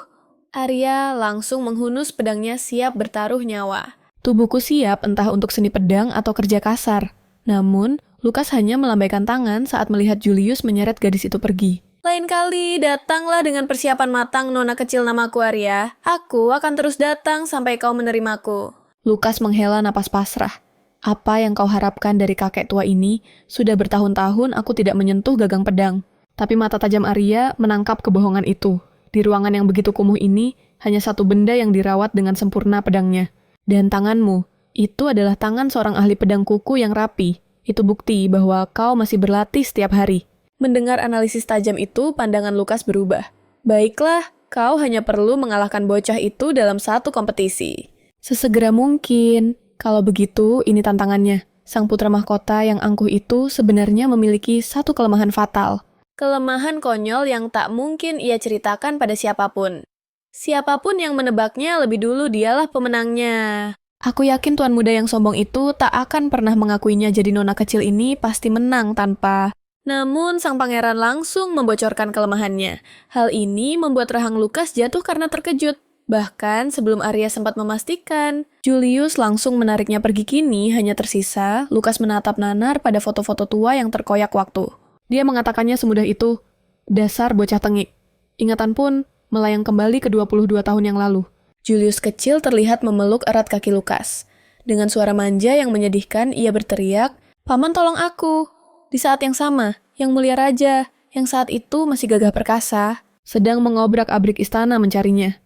Arya langsung menghunus pedangnya siap bertaruh nyawa. Tubuhku siap entah untuk seni pedang atau kerja kasar. Namun, Lukas hanya melambaikan tangan saat melihat Julius menyeret gadis itu pergi. Lain kali, datanglah dengan persiapan matang nona kecil namaku Arya. Aku akan terus datang sampai kau menerimaku. Lukas menghela napas pasrah. Apa yang kau harapkan dari kakek tua ini? Sudah bertahun-tahun aku tidak menyentuh gagang pedang. Tapi mata tajam Arya menangkap kebohongan itu. Di ruangan yang begitu kumuh ini, hanya satu benda yang dirawat dengan sempurna pedangnya. Dan tanganmu, itu adalah tangan seorang ahli pedang kuku yang rapi. Itu bukti bahwa kau masih berlatih setiap hari. Mendengar analisis tajam itu, pandangan Lukas berubah. Baiklah, kau hanya perlu mengalahkan bocah itu dalam satu kompetisi. Sesegera mungkin. Kalau begitu, ini tantangannya. Sang putra mahkota yang angkuh itu sebenarnya memiliki satu kelemahan fatal. Kelemahan konyol yang tak mungkin ia ceritakan pada siapapun. Siapapun yang menebaknya lebih dulu dialah pemenangnya. Aku yakin tuan muda yang sombong itu tak akan pernah mengakuinya jadi nona kecil ini pasti menang tanpa. Namun sang pangeran langsung membocorkan kelemahannya. Hal ini membuat rahang Lukas jatuh karena terkejut. Bahkan sebelum Arya sempat memastikan, Julius langsung menariknya pergi. Kini hanya tersisa Lukas menatap nanar pada foto-foto tua yang terkoyak waktu. Dia mengatakannya semudah itu, dasar bocah tengik. Ingatan pun melayang kembali ke 22 tahun yang lalu. Julius kecil terlihat memeluk erat kaki Lukas. Dengan suara manja yang menyedihkan, ia berteriak, "Paman tolong aku!" Di saat yang sama, Yang Mulia Raja, yang saat itu masih gagah perkasa, sedang mengobrak-abrik istana mencarinya.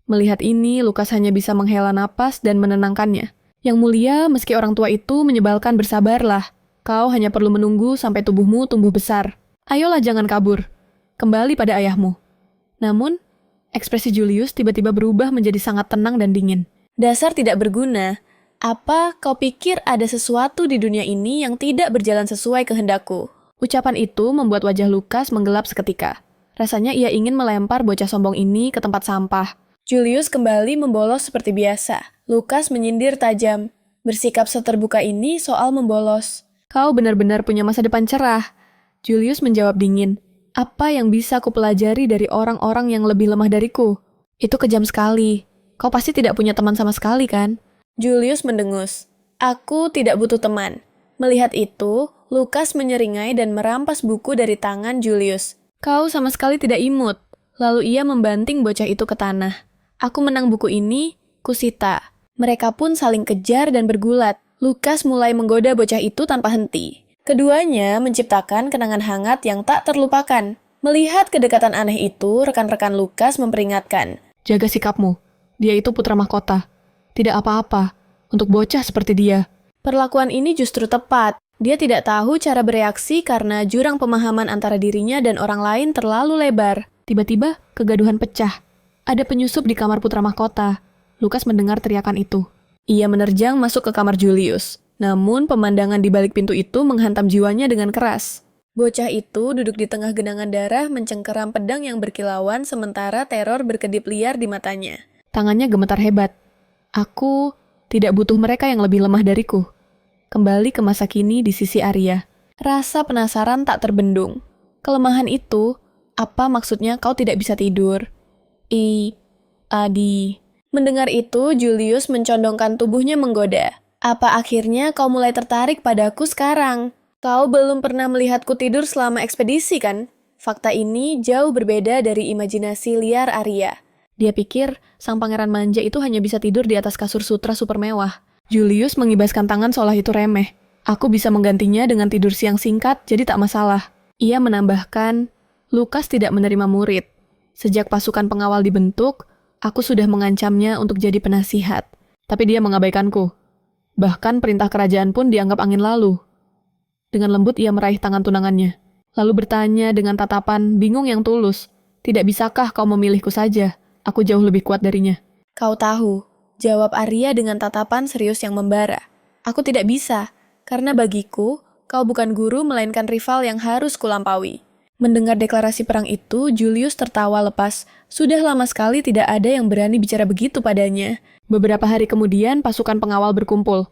Melihat ini, Lukas hanya bisa menghela napas dan menenangkannya. Yang mulia, meski orang tua itu menyebalkan, bersabarlah. Kau hanya perlu menunggu sampai tubuhmu tumbuh besar. Ayolah jangan kabur. Kembali pada ayahmu. Namun, ekspresi Julius tiba-tiba berubah menjadi sangat tenang dan dingin. Dasar tidak berguna. Apa kau pikir ada sesuatu di dunia ini yang tidak berjalan sesuai kehendakku? Ucapan itu membuat wajah Lukas menggelap seketika. Rasanya ia ingin melempar bocah sombong ini ke tempat sampah. Julius kembali membolos seperti biasa. Lukas menyindir tajam. Bersikap seterbuka ini soal membolos. Kau benar-benar punya masa depan cerah. Julius menjawab dingin. Apa yang bisa kupelajari dari orang-orang yang lebih lemah dariku? Itu kejam sekali. Kau pasti tidak punya teman sama sekali, kan? Julius mendengus. Aku tidak butuh teman. Melihat itu, Lukas menyeringai dan merampas buku dari tangan Julius. Kau sama sekali tidak imut. Lalu ia membanting bocah itu ke tanah. Aku menang buku ini, kusita. Mereka pun saling kejar dan bergulat. Lukas mulai menggoda bocah itu tanpa henti. Keduanya menciptakan kenangan hangat yang tak terlupakan. Melihat kedekatan aneh itu, rekan-rekan Lukas memperingatkan. Jaga sikapmu. Dia itu putra mahkota. Tidak apa-apa untuk bocah seperti dia. Perlakuan ini justru tepat. Dia tidak tahu cara bereaksi karena jurang pemahaman antara dirinya dan orang lain terlalu lebar. Tiba-tiba, kegaduhan pecah. Ada penyusup di kamar putra mahkota. Lukas mendengar teriakan itu. Ia menerjang masuk ke kamar Julius. Namun pemandangan di balik pintu itu menghantam jiwanya dengan keras. Bocah itu duduk di tengah genangan darah mencengkeram pedang yang berkilauan sementara teror berkedip liar di matanya. Tangannya gemetar hebat. Aku tidak butuh mereka yang lebih lemah dariku. Kembali ke masa kini di sisi Arya. Rasa penasaran tak terbendung. Kelemahan itu, apa maksudnya kau tidak bisa tidur? Adi. Mendengar itu, Julius mencondongkan tubuhnya menggoda. Apa akhirnya kau mulai tertarik padaku sekarang? Kau belum pernah melihatku tidur selama ekspedisi, kan? Fakta ini jauh berbeda dari imajinasi liar Arya. Dia pikir sang pangeran manja itu hanya bisa tidur di atas kasur sutra super mewah. Julius mengibaskan tangan seolah itu remeh. Aku bisa menggantinya dengan tidur siang singkat, jadi tak masalah. Ia menambahkan, Lukas tidak menerima murid. Sejak pasukan pengawal dibentuk, aku sudah mengancamnya untuk jadi penasihat. Tapi dia mengabaikanku. Bahkan perintah kerajaan pun dianggap angin lalu. Dengan lembut ia meraih tangan tunangannya. Lalu bertanya dengan tatapan bingung yang tulus. Tidak bisakah kau memilihku saja? Aku jauh lebih kuat darinya. Kau tahu, jawab Arya dengan tatapan serius yang membara. Aku tidak bisa, karena bagiku, kau bukan guru melainkan rival yang harus kulampaui. Mendengar deklarasi perang itu, Julius tertawa lepas. Sudah lama sekali tidak ada yang berani bicara begitu padanya. Beberapa hari kemudian, pasukan pengawal berkumpul.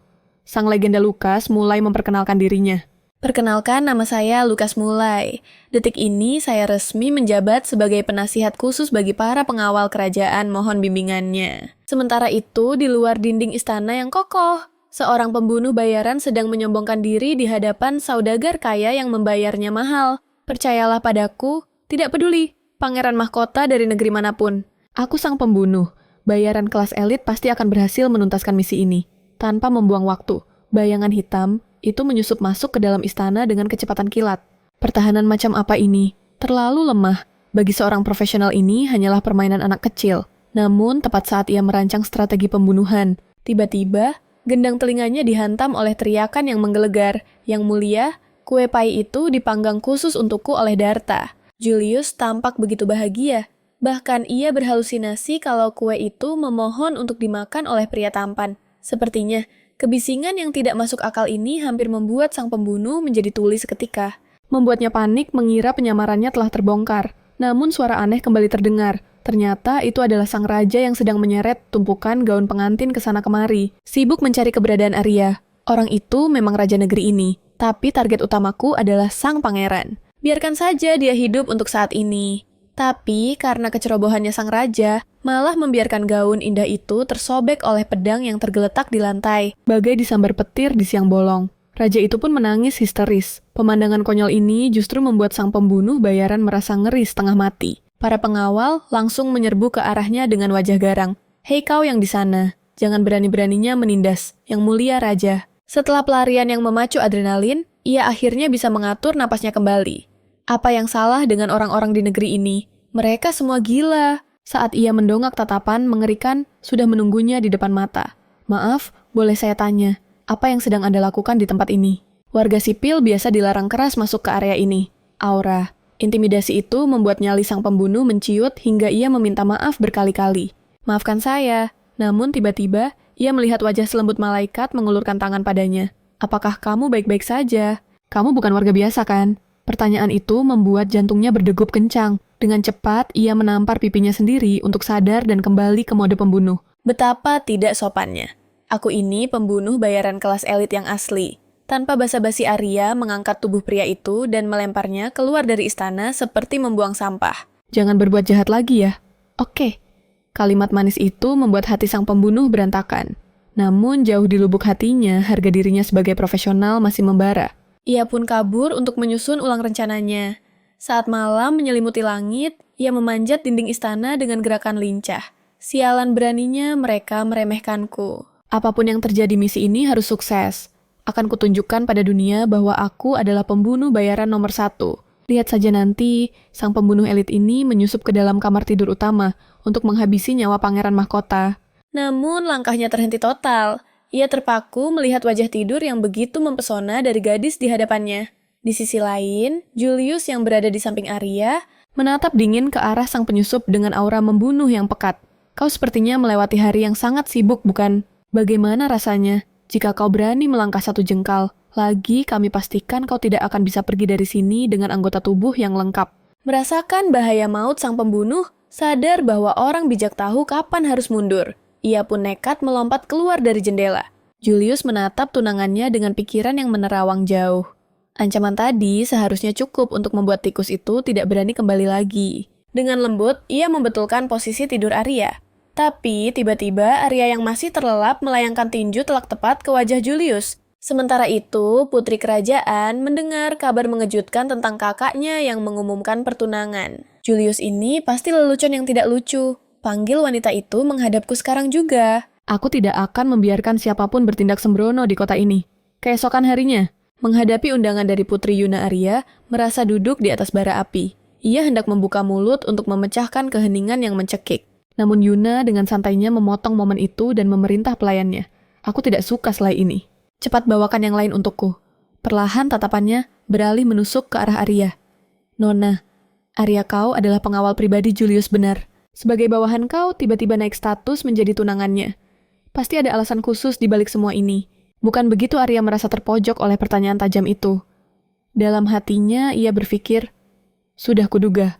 Sang legenda Lukas mulai memperkenalkan dirinya. Perkenalkan, nama saya Lukas Mulai. Detik ini saya resmi menjabat sebagai penasihat khusus bagi para pengawal kerajaan, mohon bimbingannya. Sementara itu, di luar dinding istana yang kokoh, seorang pembunuh bayaran sedang menyombongkan diri di hadapan saudagar kaya yang membayarnya mahal. Percayalah padaku, tidak peduli, pangeran mahkota dari negeri manapun. Aku sang pembunuh, bayaran kelas elit pasti akan berhasil menuntaskan misi ini. Tanpa membuang waktu, bayangan hitam itu menyusup masuk ke dalam istana dengan kecepatan kilat. Pertahanan macam apa ini? Terlalu lemah. Bagi seorang profesional ini hanyalah permainan anak kecil. Namun, tepat saat ia merancang strategi pembunuhan, tiba-tiba, gendang telinganya dihantam oleh teriakan yang menggelegar. Yang mulia, kue pai itu dipanggang khusus untukku oleh Darta. Julius tampak begitu bahagia. Bahkan ia berhalusinasi kalau kue itu memohon untuk dimakan oleh pria tampan. Sepertinya, kebisingan yang tidak masuk akal ini hampir membuat sang pembunuh menjadi tuli seketika. Membuatnya panik mengira penyamarannya telah terbongkar. Namun suara aneh kembali terdengar. Ternyata itu adalah sang raja yang sedang menyeret tumpukan gaun pengantin ke sana kemari. Sibuk mencari keberadaan Arya. Orang itu memang raja negeri ini. Tapi target utamaku adalah sang pangeran. Biarkan saja dia hidup untuk saat ini. Tapi karena kecerobohannya sang raja, malah membiarkan gaun indah itu tersobek oleh pedang yang tergeletak di lantai, bagai disambar petir di siang bolong. Raja itu pun menangis histeris. Pemandangan konyol ini justru membuat sang pembunuh bayaran merasa ngeri setengah mati. Para pengawal langsung menyerbu ke arahnya dengan wajah garang. Hei kau yang di sana, jangan berani-beraninya menindas, yang mulia raja. Setelah pelarian yang memacu adrenalin, ia akhirnya bisa mengatur napasnya kembali. Apa yang salah dengan orang-orang di negeri ini? Mereka semua gila. Saat ia mendongak tatapan mengerikan sudah menunggunya di depan mata. Maaf, boleh saya tanya, apa yang sedang Anda lakukan di tempat ini? Warga sipil biasa dilarang keras masuk ke area ini. Aura. Intimidasi itu membuat nyali sang pembunuh menciut hingga ia meminta maaf berkali-kali. Maafkan saya. Namun tiba-tiba, ia melihat wajah selembut malaikat mengulurkan tangan padanya. Apakah kamu baik-baik saja? Kamu bukan warga biasa kan? Pertanyaan itu membuat jantungnya berdegup kencang. Dengan cepat, ia menampar pipinya sendiri untuk sadar dan kembali ke mode pembunuh. Betapa tidak sopannya. Aku ini pembunuh bayaran kelas elit yang asli. Tanpa basa-basi Arya mengangkat tubuh pria itu dan melemparnya keluar dari istana seperti membuang sampah. Jangan berbuat jahat lagi ya. Oke. Kalimat manis itu membuat hati sang pembunuh berantakan. Namun jauh di lubuk hatinya, harga dirinya sebagai profesional masih membara. Ia pun kabur untuk menyusun ulang rencananya. Saat malam menyelimuti langit, ia memanjat dinding istana dengan gerakan lincah. Sialan beraninya mereka meremehkanku. Apapun yang terjadi misi ini harus sukses. Akan kutunjukkan pada dunia bahwa aku adalah pembunuh bayaran nomor 1. Lihat saja nanti, sang pembunuh elit ini menyusup ke dalam kamar tidur utama untuk menghabisi nyawa pangeran mahkota. Namun langkahnya terhenti total. Ia terpaku melihat wajah tidur yang begitu mempesona dari gadis di hadapannya. Di sisi lain, Julius yang berada di samping Arya menatap dingin ke arah sang penyusup dengan aura membunuh yang pekat. Kau sepertinya melewati hari yang sangat sibuk, bukan? Bagaimana rasanya jika kau berani melangkah satu jengkal? Lagi kami pastikan kau tidak akan bisa pergi dari sini dengan anggota tubuh yang lengkap. Merasakan bahaya maut sang pembunuh, sadar bahwa orang bijak tahu kapan harus mundur. Ia pun nekat melompat keluar dari jendela. Julius menatap tunangannya dengan pikiran yang menerawang jauh. Ancaman tadi seharusnya cukup untuk membuat tikus itu tidak berani kembali lagi. Dengan lembut, ia membetulkan posisi tidur Arya. Tapi tiba-tiba Arya yang masih terlelap melayangkan tinju telak tepat ke wajah Julius. Sementara itu, putri kerajaan mendengar kabar mengejutkan tentang kakaknya yang mengumumkan pertunangan. Julius ini pasti lelucon yang tidak lucu. Panggil wanita itu menghadapku sekarang juga. Aku tidak akan membiarkan siapapun bertindak sembrono di kota ini. Keesokan harinya, menghadapi undangan dari Putri Yuna Arya, merasa duduk di atas bara api. Ia hendak membuka mulut untuk memecahkan keheningan yang mencekik. Namun Yuna dengan santainya memotong momen itu dan memerintah pelayannya. Aku tidak suka selai ini. Cepat bawakan yang lain untukku. Perlahan tatapannya beralih menusuk ke arah Arya. Nona, Arya kau adalah pengawal pribadi Julius benar. Sebagai bawahan kau tiba-tiba naik status menjadi tunangannya. Pasti ada alasan khusus di balik semua ini. Bukan begitu Arya merasa terpojok oleh pertanyaan tajam itu. Dalam hatinya ia berpikir, sudah kuduga.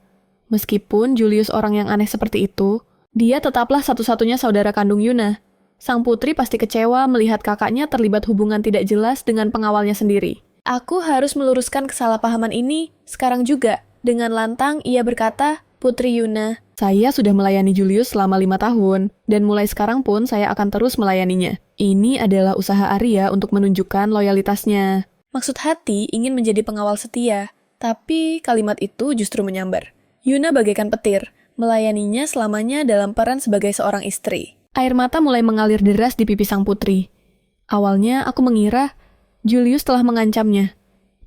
Meskipun Julius orang yang aneh seperti itu, dia tetaplah satu-satunya saudara kandung Yuna. Sang putri pasti kecewa melihat kakaknya terlibat hubungan tidak jelas dengan pengawalnya sendiri. Aku harus meluruskan kesalahpahaman ini sekarang juga. Dengan lantang ia berkata, Putri Yuna, saya sudah melayani Julius selama 5 tahun, dan mulai sekarang pun saya akan terus melayaninya. Ini adalah usaha Arya untuk menunjukkan loyalitasnya. Maksud hati ingin menjadi pengawal setia, tapi kalimat itu justru menyambar. Yuna bagaikan petir, melayaninya selamanya dalam peran sebagai seorang istri. Air mata mulai mengalir deras di pipi sang putri. Awalnya aku mengira Julius telah mengancamnya.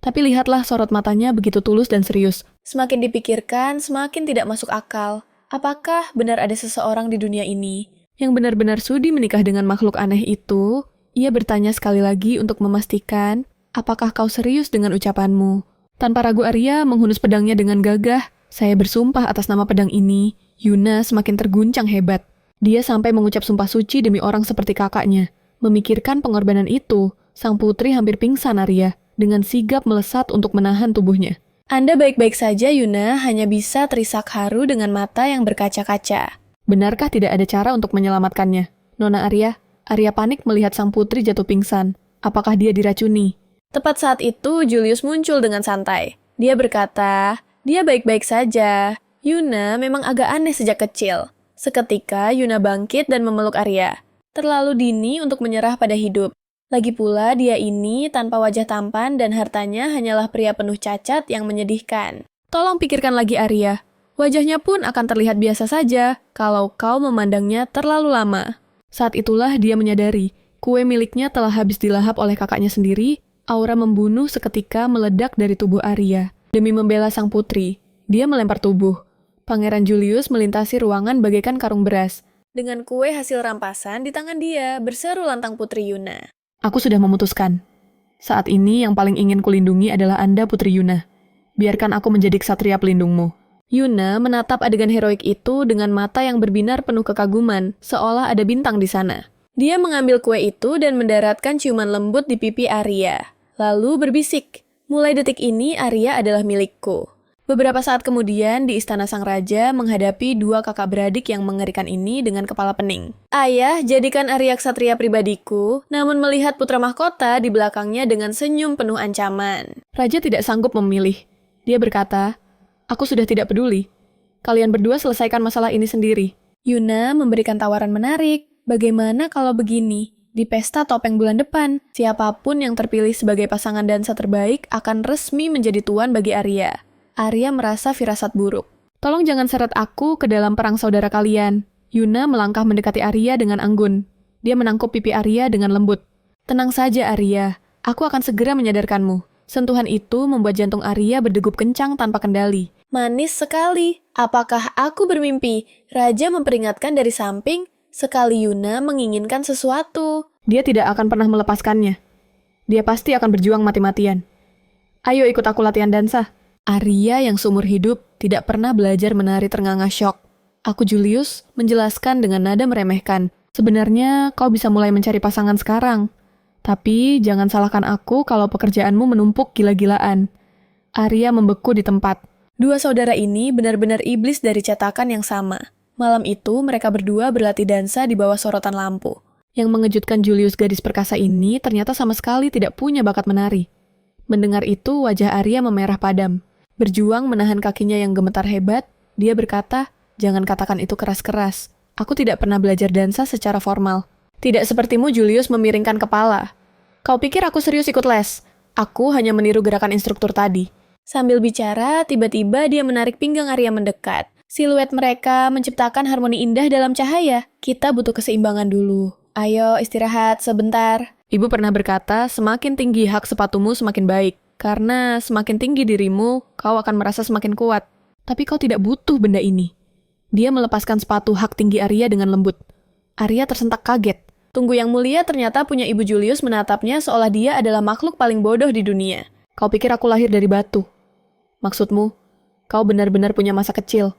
Tapi lihatlah sorot matanya begitu tulus dan serius. Semakin dipikirkan, semakin tidak masuk akal. Apakah benar ada seseorang di dunia ini yang benar-benar sudi menikah dengan makhluk aneh itu? Ia bertanya sekali lagi untuk memastikan, apakah kau serius dengan ucapanmu? Tanpa ragu Arya menghunus pedangnya dengan gagah. Saya bersumpah atas nama pedang ini. Yuna semakin terguncang hebat. Dia sampai mengucap sumpah suci demi orang seperti kakaknya. Memikirkan pengorbanan itu, sang putri hampir pingsan Arya. Dengan sigap melesat untuk menahan tubuhnya. Anda baik-baik saja, Yuna, hanya bisa terisak haru dengan mata yang berkaca-kaca. Benarkah tidak ada cara untuk menyelamatkannya? Nona Arya panik melihat sang putri jatuh pingsan. Apakah dia diracuni? Tepat saat itu, Julius muncul dengan santai. Dia berkata, dia baik-baik saja. Yuna memang agak aneh sejak kecil. Seketika, Yuna bangkit dan memeluk Arya. Terlalu dini untuk menyerah pada hidup. Lagi pula dia ini tanpa wajah tampan dan hartanya hanyalah pria penuh cacat yang menyedihkan. Tolong pikirkan lagi Arya. Wajahnya pun akan terlihat biasa saja kalau kau memandangnya terlalu lama. Saat itulah dia menyadari, kue miliknya telah habis dilahap oleh kakaknya sendiri, aura membunuh seketika meledak dari tubuh Arya. Demi membela sang putri, dia melempar tubuh. Pangeran Julius melintasi ruangan bagaikan karung beras. Dengan kue hasil rampasan di tangan dia, berseru lantang Putri Yuna. Aku sudah memutuskan. Saat ini yang paling ingin kulindungi adalah Anda, Putri Yuna. Biarkan aku menjadi ksatria pelindungmu. Yuna menatap adegan heroik itu dengan mata yang berbinar penuh kekaguman, seolah ada bintang di sana. Dia mengambil kue itu dan mendaratkan ciuman lembut di pipi Arya. Lalu berbisik, mulai detik ini Arya adalah milikku. Beberapa saat kemudian di istana sang raja menghadapi dua kakak beradik yang mengerikan ini dengan kepala pening. Ayah, jadikan Arya ksatria pribadiku, namun melihat putra mahkota di belakangnya dengan senyum penuh ancaman. Raja tidak sanggup memilih. Dia berkata, aku sudah tidak peduli. Kalian berdua selesaikan masalah ini sendiri. Yuna memberikan tawaran menarik. Bagaimana kalau begini? Di pesta topeng bulan depan, siapapun yang terpilih sebagai pasangan dansa terbaik akan resmi menjadi tuan bagi Arya. Arya merasa firasat buruk. Tolong jangan seret aku ke dalam perang saudara kalian. Yuna melangkah mendekati Arya dengan anggun. Dia menangkup pipi Arya dengan lembut. Tenang saja Arya, aku akan segera menyadarkanmu. Sentuhan itu membuat jantung Arya berdegup kencang tanpa kendali. Manis sekali. Apakah aku bermimpi? Raja memperingatkan dari samping, sekali Yuna menginginkan sesuatu. Dia tidak akan pernah melepaskannya. Dia pasti akan berjuang mati-matian. Ayo ikut aku latihan dansa. Arya yang seumur hidup tidak pernah belajar menari ternganga syok. Aku Julius menjelaskan dengan nada meremehkan. Sebenarnya kau bisa mulai mencari pasangan sekarang. Tapi jangan salahkan aku kalau pekerjaanmu menumpuk gila-gilaan. Arya membeku di tempat. Dua saudara ini benar-benar iblis dari cetakan yang sama. Malam itu mereka berdua berlatih dansa di bawah sorotan lampu. Yang mengejutkan Julius gadis perkasa ini ternyata sama sekali tidak punya bakat menari. Mendengar itu wajah Arya memerah padam. Berjuang menahan kakinya yang gemetar hebat, dia berkata, "Jangan katakan itu keras-keras. Aku tidak pernah belajar dansa secara formal. Tidak sepertimu Julius memiringkan kepala. Kau pikir aku serius ikut les? Aku hanya meniru gerakan instruktur tadi." Sambil bicara, tiba-tiba dia menarik pinggang Arya mendekat. Siluet mereka menciptakan harmoni indah dalam cahaya. Kita butuh keseimbangan dulu. Ayo istirahat sebentar. Ibu pernah berkata, semakin tinggi hak sepatumu semakin baik. Karena semakin tinggi dirimu, kau akan merasa semakin kuat. Tapi kau tidak butuh benda ini. Dia melepaskan sepatu hak tinggi Arya dengan lembut. Arya tersentak kaget. Tunggu Yang Mulia ternyata punya ibu Julius menatapnya seolah dia adalah makhluk paling bodoh di dunia. Kau pikir aku lahir dari batu? Maksudmu, kau benar-benar punya masa kecil.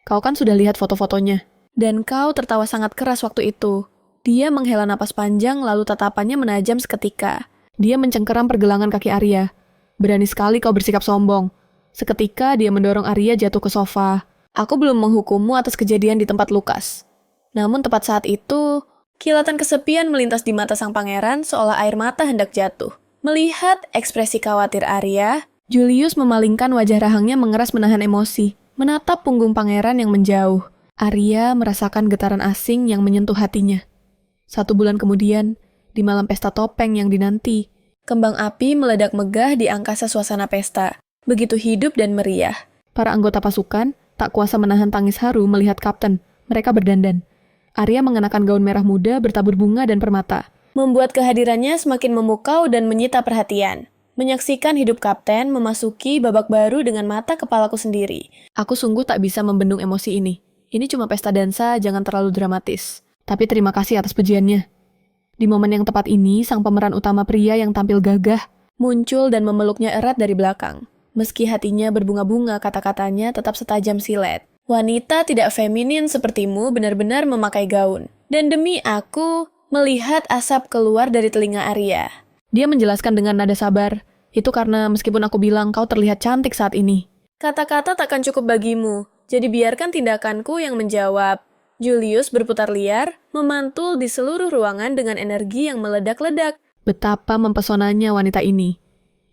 Kau kan sudah lihat foto-fotonya. Dan kau tertawa sangat keras waktu itu. Dia menghela napas panjang lalu tatapannya menajam seketika. Dia mencengkeram pergelangan kaki Arya. Berani sekali kau bersikap sombong. Seketika dia mendorong Arya jatuh ke sofa. Aku belum menghukummu atas kejadian di tempat Lukas. Namun tepat saat itu, kilatan kesepian melintas di mata sang pangeran seolah air mata hendak jatuh. Melihat ekspresi khawatir Arya, Julius memalingkan wajah rahangnya mengeras menahan emosi, menatap punggung pangeran yang menjauh. Arya merasakan getaran asing yang menyentuh hatinya. 1 bulan kemudian, di malam pesta topeng yang dinanti, kembang api meledak megah di angkasa suasana pesta. Begitu hidup dan meriah. Para anggota pasukan tak kuasa menahan tangis haru melihat kapten. Mereka berdandan. Arya mengenakan gaun merah muda bertabur bunga dan permata. Membuat kehadirannya semakin memukau dan menyita perhatian. Menyaksikan hidup kapten memasuki babak baru dengan mata kepalaku sendiri. Aku sungguh tak bisa membendung emosi ini. Ini cuma pesta dansa, jangan terlalu dramatis. Tapi terima kasih atas pujiannya. Di momen yang tepat ini, sang pemeran utama pria yang tampil gagah muncul dan memeluknya erat dari belakang. Meski hatinya berbunga-bunga, kata-katanya tetap setajam silet. Wanita tidak feminin sepertimu benar-benar memakai gaun. Dan demi aku, melihat asap keluar dari telinga Arya. Dia menjelaskan dengan nada sabar, itu karena meskipun aku bilang kau terlihat cantik saat ini. Kata-kata takkan cukup bagimu, jadi biarkan tindakanku yang menjawab. Julius berputar liar, memantul di seluruh ruangan dengan energi yang meledak-ledak. Betapa mempesonanya wanita ini.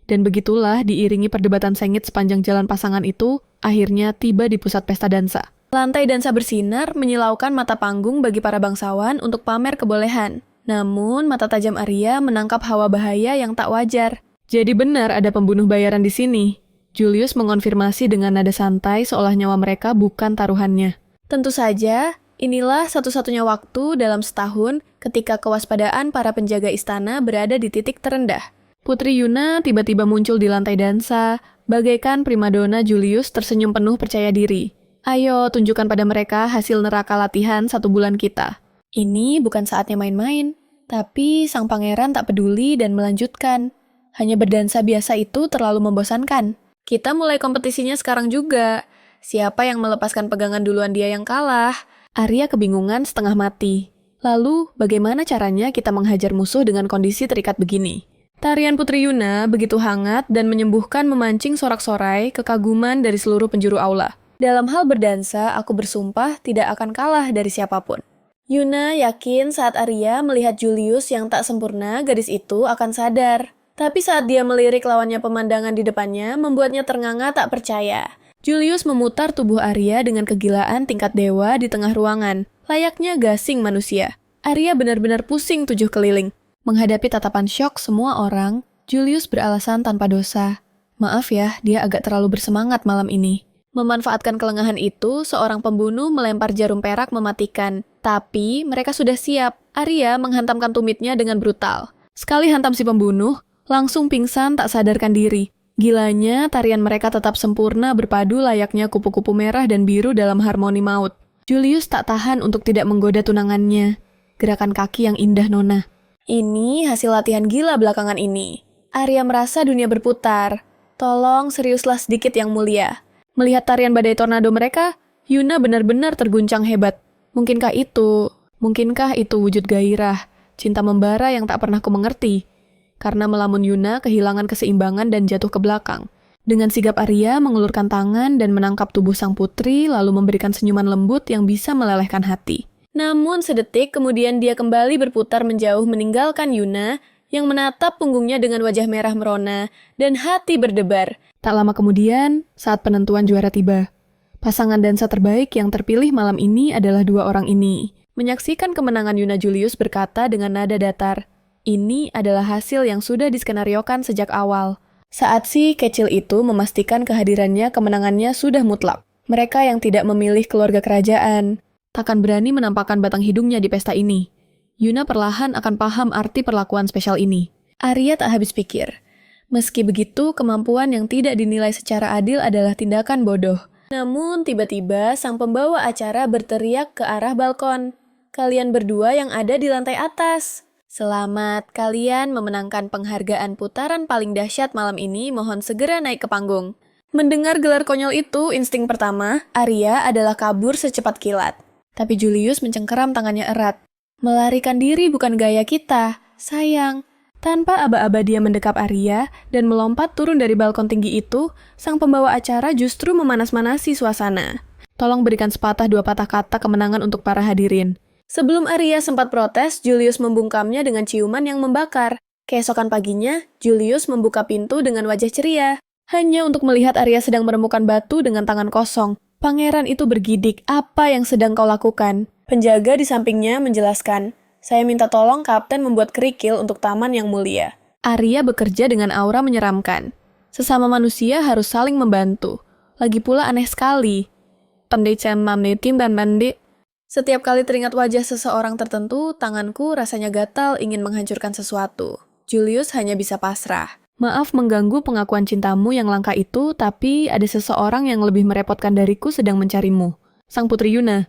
Dan begitulah diiringi perdebatan sengit sepanjang jalan pasangan itu, akhirnya tiba di pusat pesta dansa. Lantai dansa bersinar menyilaukan mata panggung bagi para bangsawan untuk pamer kebolehan. Namun, mata tajam Arya menangkap hawa bahaya yang tak wajar. Jadi benar ada pembunuh bayaran di sini. Julius mengonfirmasi dengan nada santai seolah nyawa mereka bukan taruhannya. Tentu saja, inilah satu-satunya waktu dalam setahun ketika kewaspadaan para penjaga istana berada di titik terendah. Putri Yuna tiba-tiba muncul di lantai dansa, bagaikan primadona. Julius tersenyum penuh percaya diri. Ayo, tunjukkan pada mereka hasil neraka latihan 1 bulan kita. Ini bukan saatnya main-main, tapi sang pangeran tak peduli dan melanjutkan. Hanya berdansa biasa itu terlalu membosankan. Kita mulai kompetisinya sekarang juga. Siapa yang melepaskan pegangan duluan dia yang kalah. Arya kebingungan setengah mati. Lalu, bagaimana caranya kita menghajar musuh dengan kondisi terikat begini? Tarian Putri Yuna begitu hangat dan menyembuhkan memancing sorak-sorai kekaguman dari seluruh penjuru aula. Dalam hal berdansa, aku bersumpah tidak akan kalah dari siapapun. Yuna yakin saat Arya melihat Julius yang tak sempurna, gadis itu akan sadar. Tapi saat dia melirik lawannya, pemandangan di depannya membuatnya ternganga tak percaya. Julius memutar tubuh Arya dengan kegilaan tingkat dewa di tengah ruangan, layaknya gasing manusia. Arya benar-benar pusing 7 keliling. Menghadapi tatapan syok semua orang, Julius beralasan tanpa dosa. Maaf ya, dia agak terlalu bersemangat malam ini. Memanfaatkan kelengahan itu, seorang pembunuh melempar jarum perak mematikan. Tapi mereka sudah siap. Arya menghantamkan tumitnya dengan brutal. Sekali hantam si pembunuh, langsung pingsan tak sadarkan diri. Gilanya, tarian mereka tetap sempurna berpadu layaknya kupu-kupu merah dan biru dalam harmoni maut. Julius tak tahan untuk tidak menggoda tunangannya. Gerakan kaki yang indah nona. Ini hasil latihan gila belakangan ini. Arya merasa dunia berputar. Tolong seriuslah sedikit Yang Mulia. Melihat tarian badai tornado mereka, Yuna benar-benar terguncang hebat. Mungkinkah itu wujud gairah, cinta membara yang tak pernah ku mengerti? Karena melamun Yuna kehilangan keseimbangan dan jatuh ke belakang. Dengan sigap Arya mengulurkan tangan dan menangkap tubuh sang putri lalu memberikan senyuman lembut yang bisa melelehkan hati. Namun sedetik kemudian dia kembali berputar menjauh meninggalkan Yuna yang menatap punggungnya dengan wajah merah merona dan hati berdebar. Tak lama kemudian, saat penentuan juara tiba. Pasangan dansa terbaik yang terpilih malam ini adalah dua orang ini. Menyaksikan kemenangan Yuna Julius berkata dengan nada datar, "Ini adalah hasil yang sudah diskenariokan sejak awal." Saat si kecil itu memastikan kehadirannya, kemenangannya sudah mutlak. Mereka yang tidak memilih keluarga kerajaan takkan berani menampakkan batang hidungnya di pesta ini. Yuna perlahan akan paham arti perlakuan spesial ini. Arya tak habis pikir. Meski begitu, kemampuan yang tidak dinilai secara adil adalah tindakan bodoh. Namun tiba-tiba sang pembawa acara berteriak ke arah balkon. "Kalian berdua yang ada di lantai atas. Selamat, kalian memenangkan penghargaan putaran paling dahsyat malam ini, mohon segera naik ke panggung." Mendengar gelar konyol itu, insting pertama, Arya adalah kabur secepat kilat. Tapi Julius mencengkeram tangannya erat. "Melarikan diri bukan gaya kita, sayang." Tanpa aba-aba dia mendekap Arya dan melompat turun dari balkon tinggi itu, sang pembawa acara justru memanas-manasi suasana. Tolong berikan sepatah dua patah kata kemenangan untuk para hadirin. Sebelum Arya sempat protes, Julius membungkamnya dengan ciuman yang membakar. Keesokan paginya, Julius membuka pintu dengan wajah ceria. Hanya untuk melihat Arya sedang menemukan batu dengan tangan kosong. Pangeran itu bergidik, "Apa yang sedang kau lakukan?" Penjaga di sampingnya menjelaskan, "Saya minta tolong kapten membuat kerikil untuk taman yang mulia." Arya bekerja dengan aura menyeramkan. Sesama manusia harus saling membantu. Lagi pula aneh sekali. Setiap kali teringat wajah seseorang tertentu, tanganku rasanya gatal ingin menghancurkan sesuatu. Julius hanya bisa pasrah. "Maaf mengganggu pengakuan cintamu yang langka itu, tapi ada seseorang yang lebih merepotkan dariku sedang mencarimu. Sang putri Yuna."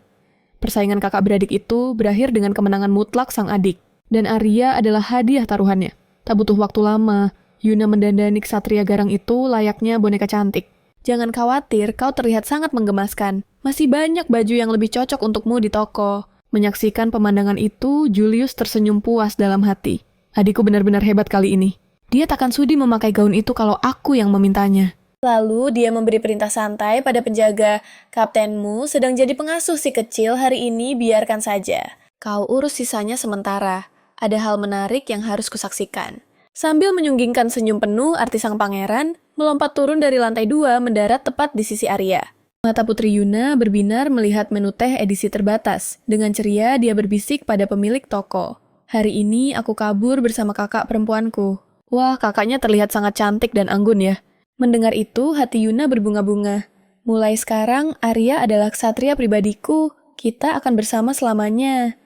Persaingan kakak beradik itu berakhir dengan kemenangan mutlak sang adik. Dan Arya adalah hadiah taruhannya. Tak butuh waktu lama, Yuna mendandani ksatria garang itu layaknya boneka cantik. "Jangan khawatir, kau terlihat sangat menggemaskan. Masih banyak baju yang lebih cocok untukmu di toko." Menyaksikan pemandangan itu, Julius tersenyum puas dalam hati. Adikku benar-benar hebat kali ini. Dia takkan sudi memakai gaun itu kalau aku yang memintanya. Lalu dia memberi perintah santai pada penjaga. "Kaptenmu sedang jadi pengasuh si kecil hari ini, biarkan saja. Kau urus sisanya sementara. Ada hal menarik yang harus kusaksikan." Sambil menyunggingkan senyum penuh, artis sang pangeran melompat turun dari lantai 2 mendarat tepat di sisi Arya. Mata putri Yuna berbinar melihat menu teh edisi terbatas. Dengan ceria dia berbisik pada pemilik toko. "Hari ini aku kabur bersama kakak perempuanku." Wah, kakaknya terlihat sangat cantik dan anggun ya. Mendengar itu, hati Yuna berbunga-bunga. "Mulai sekarang, Arya adalah ksatria pribadiku. Kita akan bersama selamanya."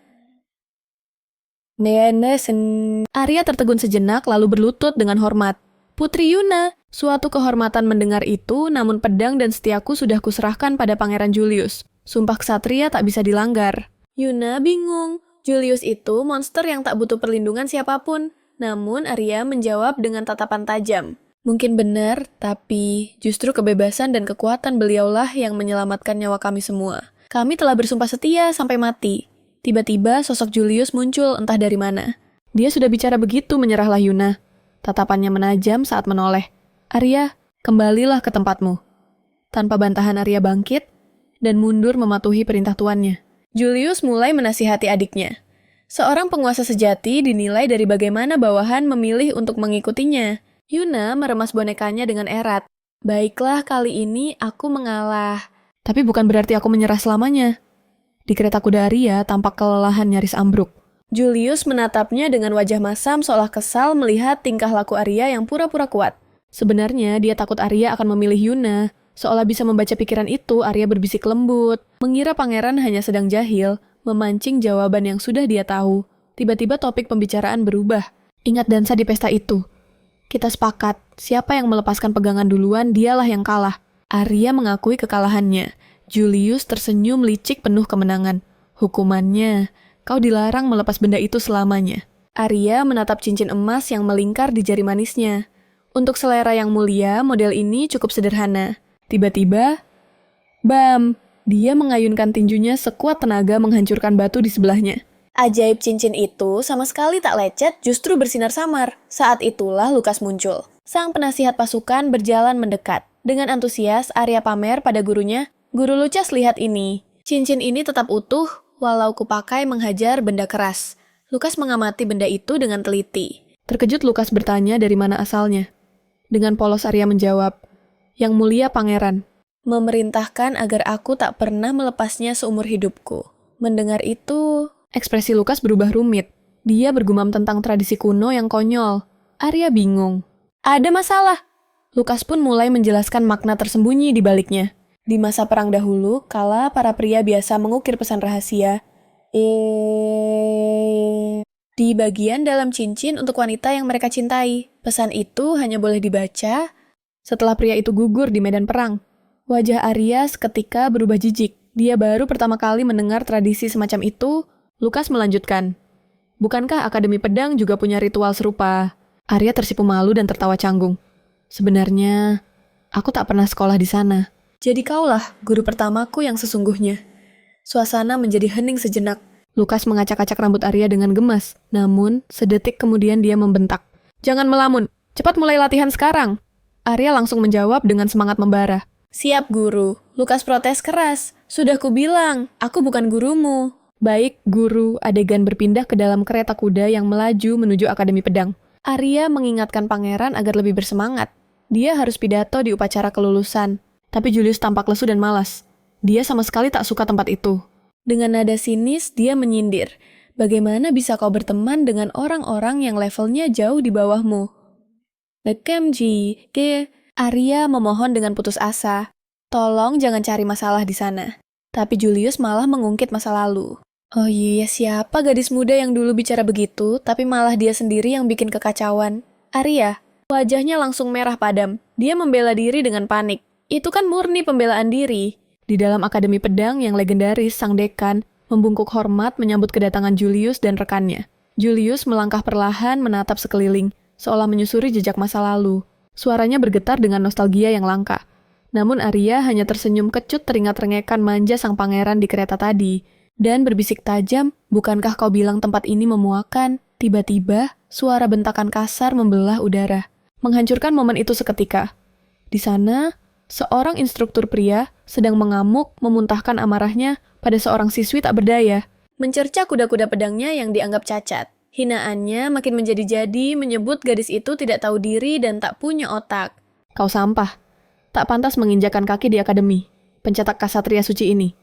Arya tertegun sejenak lalu berlutut dengan hormat. "Putri Yuna." Suatu kehormatan mendengar itu, namun pedang dan setiaku sudah kuserahkan pada Pangeran Julius. Sumpah ksatria tak bisa dilanggar. Yuna bingung. Julius itu monster yang tak butuh perlindungan siapapun. Namun Arya menjawab dengan tatapan tajam. "Mungkin benar, tapi justru kebebasan dan kekuatan beliaulah yang menyelamatkan nyawa kami semua. Kami telah bersumpah setia sampai mati." Tiba-tiba sosok Julius muncul entah dari mana. Dia sudah bicara begitu, menyerahlah Yuna. Tatapannya menajam saat menoleh. "Arya, kembalilah ke tempatmu." Tanpa bantahan Arya bangkit dan mundur mematuhi perintah tuannya. Julius mulai menasihati adiknya. Seorang penguasa sejati dinilai dari bagaimana bawahan memilih untuk mengikutinya. Yuna meremas bonekanya dengan erat. "Baiklah, kali ini aku mengalah. Tapi bukan berarti aku menyerah selamanya." Di kereta kuda Arya tampak kelelahan nyaris ambruk. Julius menatapnya dengan wajah masam seolah kesal melihat tingkah laku Arya yang pura-pura kuat. Sebenarnya dia takut Arya akan memilih Yuna. Seolah bisa membaca pikiran itu, Arya berbisik lembut. Mengira pangeran hanya sedang jahil, memancing jawaban yang sudah dia tahu. Tiba-tiba topik pembicaraan berubah. "Ingat dansa di pesta itu. Kita sepakat, siapa yang melepaskan pegangan duluan, dialah yang kalah." Arya mengakui kekalahannya. Julius tersenyum licik penuh kemenangan. "Hukumannya, kau dilarang melepas benda itu selamanya." Arya menatap cincin emas yang melingkar di jari manisnya. Untuk selera yang mulia, model ini cukup sederhana. Tiba-tiba, Bam! Dia mengayunkan tinjunya sekuat tenaga menghancurkan batu di sebelahnya. Ajaib cincin itu sama sekali tak lecet, justru bersinar samar. Saat itulah Lukas muncul. Sang penasihat pasukan berjalan mendekat. Dengan antusias, Arya pamer pada gurunya, "Guru Lucas, lihat ini. Cincin ini tetap utuh, walau kupakai menghajar benda keras." Lukas mengamati benda itu dengan teliti. Terkejut Lukas bertanya dari mana asalnya. Dengan polos Arya menjawab, "Yang mulia pangeran memerintahkan agar aku tak pernah melepasnya seumur hidupku." Mendengar itu, ekspresi Lukas berubah rumit. Dia bergumam tentang tradisi kuno yang konyol. Arya bingung. Ada masalah. Lukas pun mulai menjelaskan makna tersembunyi di baliknya. Di masa perang dahulu, kala para pria biasa mengukir pesan rahasia, di bagian dalam cincin untuk wanita yang mereka cintai. Pesan itu hanya boleh dibaca setelah pria itu gugur di medan perang. Wajah Arya seketika berubah jijik. Dia baru pertama kali mendengar tradisi semacam itu. Lukas melanjutkan, "Bukankah Akademi Pedang juga punya ritual serupa?" Arya tersipu malu dan tertawa canggung. "Sebenarnya, aku tak pernah sekolah di sana." "Jadi kaulah guru pertamaku yang sesungguhnya." Suasana menjadi hening sejenak. Lukas mengacak-acak rambut Arya dengan gemas. Namun, sedetik kemudian dia membentak, "Jangan melamun, cepat mulai latihan sekarang." Arya langsung menjawab dengan semangat membara, "Siap, guru." Lukas protes keras, "Sudah kubilang, aku bukan gurumu." "Baik, guru." Adegan berpindah ke dalam kereta kuda yang melaju menuju Akademi Pedang. Arya mengingatkan pangeran agar lebih bersemangat. Dia harus pidato di upacara kelulusan. Tapi Julius tampak lesu dan malas. Dia sama sekali tak suka tempat itu. Dengan nada sinis, dia menyindir, "Bagaimana bisa kau berteman dengan orang-orang yang levelnya jauh di bawahmu?" "Lekemji, ke..." Arya memohon dengan putus asa. "Tolong jangan cari masalah di sana." Tapi Julius malah mengungkit masa lalu. "Oh iya, siapa gadis muda yang dulu bicara begitu, tapi malah dia sendiri yang bikin kekacauan?" Arya, wajahnya langsung merah padam. Dia membela diri dengan panik. Itu kan murni pembelaan diri. Di dalam Akademi Pedang yang legendaris, sang dekan membungkuk hormat menyambut kedatangan Julius dan rekannya. Julius melangkah perlahan menatap sekeliling, seolah menyusuri jejak masa lalu. Suaranya bergetar dengan nostalgia yang langka. Namun Arya hanya tersenyum kecut teringat rengekan manja sang pangeran di kereta tadi. Dan berbisik tajam, "Bukankah kau bilang tempat ini memuakan?" Tiba-tiba, suara bentakan kasar membelah udara, menghancurkan momen itu seketika. Di sana, seorang instruktur pria sedang mengamuk memuntahkan amarahnya pada seorang siswi tak berdaya, mencerca kuda-kuda pedangnya yang dianggap cacat. Hinaannya makin menjadi-jadi, menyebut gadis itu tidak tahu diri dan tak punya otak. "Kau sampah, tak pantas menginjakan kaki di akademi, pencetak kasatria suci ini.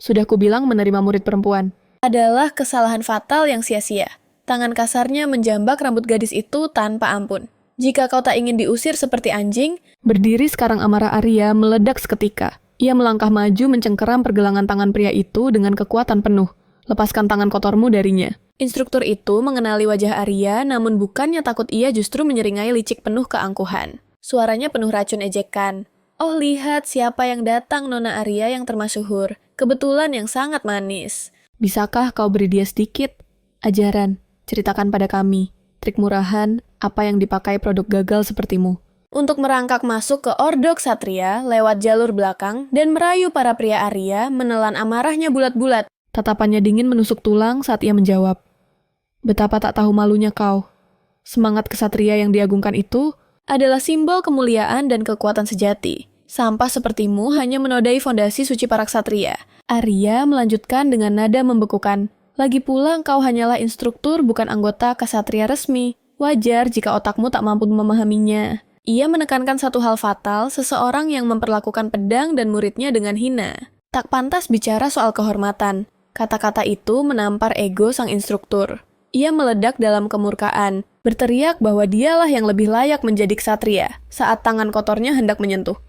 Sudah kubilang menerima murid perempuan." Adalah kesalahan fatal yang sia-sia. Tangan kasarnya menjambak rambut gadis itu tanpa ampun. "Jika kau tak ingin diusir seperti anjing..." Berdiri sekarang amarah Arya meledak seketika. Ia melangkah maju mencengkeram pergelangan tangan pria itu dengan kekuatan penuh. "Lepaskan tangan kotormu darinya." Instruktur itu mengenali wajah Arya, namun bukannya takut, ia justru menyeringai licik penuh keangkuhan. Suaranya penuh racun ejekan. "Oh, lihat siapa yang datang, Nona Arya yang termasyhur. Kebetulan yang sangat manis. Bisakah kau beri dia sedikit ajaran? Ceritakan pada kami trik murahan apa yang dipakai produk gagal sepertimu untuk merangkak masuk ke Ordo Ksatria lewat jalur belakang dan merayu para pria Arya menelan amarahnya bulat-bulat. Tatapannya dingin menusuk tulang saat ia menjawab, "Betapa tak tahu malunya kau. Semangat kesatria yang diagungkan itu adalah simbol kemuliaan dan kekuatan sejati. Sampah sepertimu hanya menodai fondasi suci para ksatria." Arya melanjutkan dengan nada membekukan, "Lagi pula kau hanyalah instruktur bukan anggota ksatria resmi. Wajar jika otakmu tak mampu memahaminya." Ia menekankan satu hal fatal, seseorang yang memperlakukan pedang dan muridnya dengan hina. Tak pantas bicara soal kehormatan. Kata-kata itu menampar ego sang instruktur. Ia meledak dalam kemurkaan, berteriak bahwa dialah yang lebih layak menjadi ksatria saat tangan kotornya hendak menyentuh.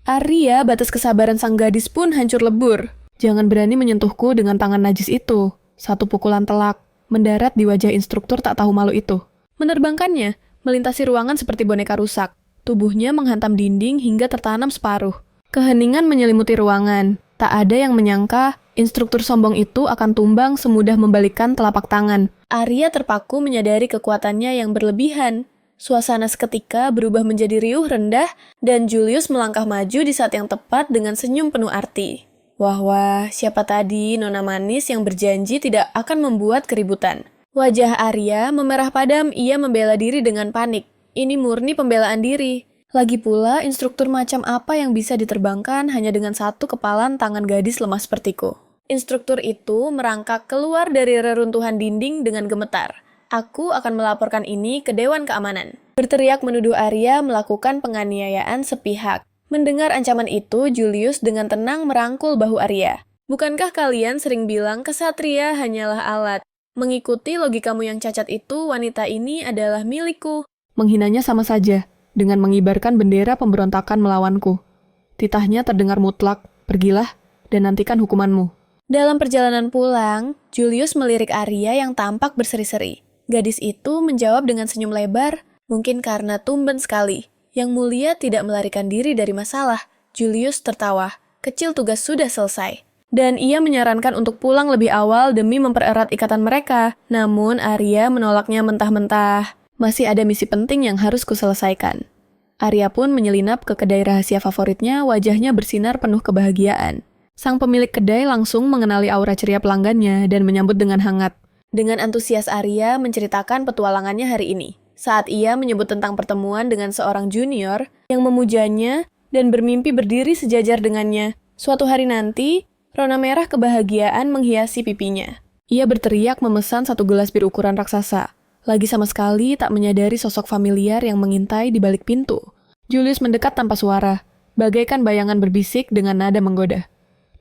Arya, batas kesabaran sang gadis pun hancur lebur. "Jangan berani menyentuhku dengan tangan najis itu." Satu pukulan telak mendarat di wajah instruktur tak tahu malu itu. Menerbangkannya, melintasi ruangan seperti boneka rusak. Tubuhnya menghantam dinding hingga tertanam separuh. Keheningan menyelimuti ruangan. Tak ada yang menyangka instruktur sombong itu akan tumbang semudah membalikkan telapak tangan. Arya terpaku menyadari kekuatannya yang berlebihan. Suasana seketika berubah menjadi riuh rendah dan Julius melangkah maju di saat yang tepat dengan senyum penuh arti. Wah, siapa tadi nona manis yang berjanji tidak akan membuat keributan? Wajah Arya memerah padam, ia membela diri dengan panik. Ini murni pembelaan diri. Lagi pula, instruktur macam apa yang bisa diterbangkan hanya dengan satu kepalan tangan gadis lemah sepertiku? Instruktur itu merangkak keluar dari reruntuhan dinding dengan gemetar. Aku akan melaporkan ini ke Dewan Keamanan. Berteriak menuduh Arya melakukan penganiayaan sepihak. Mendengar ancaman itu, Julius dengan tenang merangkul bahu Arya. Bukankah kalian sering bilang kesatria hanyalah alat? Mengikuti logikamu yang cacat itu, wanita ini adalah milikku. Menghinanya sama saja, dengan mengibarkan bendera pemberontakan melawanku. Titahnya terdengar mutlak, pergilah, dan nantikan hukumanmu. Dalam perjalanan pulang, Julius melirik Arya yang tampak berseri-seri. Gadis itu menjawab dengan senyum lebar, mungkin karena tumben sekali. Yang Mulia tidak melarikan diri dari masalah. Julius tertawa. Kecil tugas sudah selesai. Dan ia menyarankan untuk pulang lebih awal demi mempererat ikatan mereka. Namun Arya menolaknya mentah-mentah. Masih ada misi penting yang harus kuselesaikan. Arya pun menyelinap ke kedai rahasia favoritnya, wajahnya bersinar penuh kebahagiaan. Sang pemilik kedai langsung mengenali aura ceria pelanggannya dan menyambut dengan hangat. Dengan antusias Arya menceritakan petualangannya hari ini. Saat ia menyebut tentang pertemuan dengan seorang junior yang memujanya dan bermimpi berdiri sejajar dengannya. Suatu hari nanti, rona merah kebahagiaan menghiasi pipinya. Ia berteriak memesan 1 gelas bir ukuran raksasa. Lagi sama sekali tak menyadari sosok familiar yang mengintai di balik pintu. Julius mendekat tanpa suara, bagaikan bayangan berbisik dengan nada menggoda.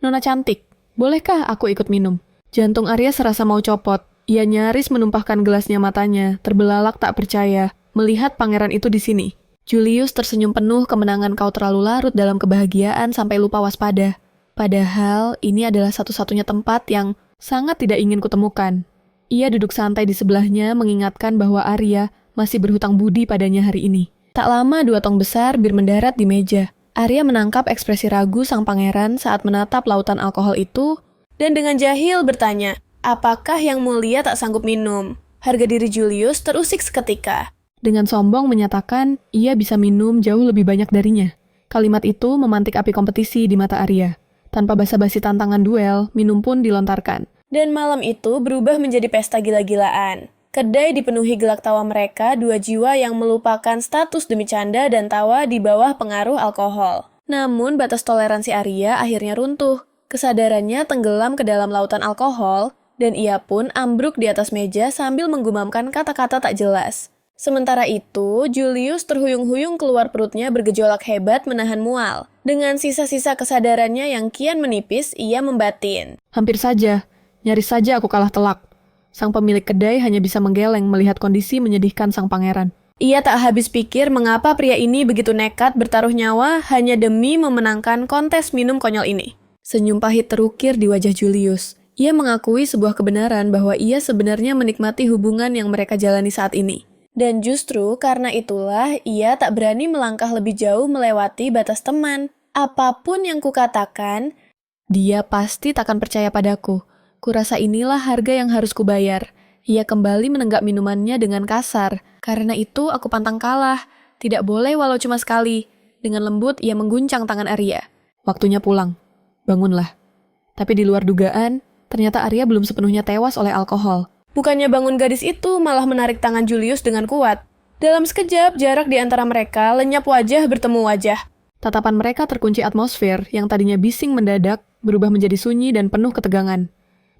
Nona cantik, bolehkah aku ikut minum? Jantung Arya serasa mau copot. Ia nyaris menumpahkan gelasnya matanya, terbelalak tak percaya, melihat pangeran itu di sini. Julius tersenyum penuh kemenangan kau terlalu larut dalam kebahagiaan sampai lupa waspada. Padahal ini adalah satu-satunya tempat yang sangat tidak ingin kutemukan. Ia duduk santai di sebelahnya mengingatkan bahwa Arya masih berhutang budi padanya hari ini. Tak lama 2 tong besar bir mendarat di meja. Arya menangkap ekspresi ragu sang pangeran saat menatap lautan alkohol itu dan dengan jahil bertanya, apakah Yang Mulia tak sanggup minum? Harga diri Julius terusik seketika. Dengan sombong menyatakan ia bisa minum jauh lebih banyak darinya. Kalimat itu memantik api kompetisi di mata Arya. Tanpa basa-basi tantangan duel, minum pun dilontarkan. Dan malam itu berubah menjadi pesta gila-gilaan. Kedai dipenuhi gelak tawa mereka, 2 jiwa yang melupakan status demi canda dan tawa di bawah pengaruh alkohol. Namun batas toleransi Arya akhirnya runtuh. Kesadarannya tenggelam ke dalam lautan alkohol, dan ia pun ambruk di atas meja sambil menggumamkan kata-kata tak jelas. Sementara itu, Julius terhuyung-huyung keluar perutnya bergejolak hebat menahan mual. Dengan sisa-sisa kesadarannya yang kian menipis, ia membatin. Hampir saja, nyaris saja aku kalah telak. Sang pemilik kedai hanya bisa menggeleng melihat kondisi menyedihkan sang pangeran. Ia tak habis pikir mengapa pria ini begitu nekat bertaruh nyawa hanya demi memenangkan kontes minum konyol ini. Senyum pahit terukir di wajah Julius. Ia mengakui sebuah kebenaran bahwa ia sebenarnya menikmati hubungan yang mereka jalani saat ini. Dan justru karena itulah ia tak berani melangkah lebih jauh melewati batas teman. Apapun yang kukatakan, dia pasti takkan percaya padaku. Kurasa inilah harga yang harus kubayar. Ia kembali menenggak minumannya dengan kasar. Karena itu aku pantang kalah. Tidak boleh walau cuma sekali. Dengan lembut ia mengguncang tangan Arya. Waktunya pulang. Bangunlah. Tapi di luar dugaan, ternyata Arya belum sepenuhnya tewas oleh alkohol. Bukannya bangun gadis itu malah menarik tangan Julius dengan kuat. Dalam sekejap, jarak di antara mereka lenyap wajah bertemu wajah. Tatapan mereka terkunci atmosfer yang tadinya bising mendadak, berubah menjadi sunyi dan penuh ketegangan.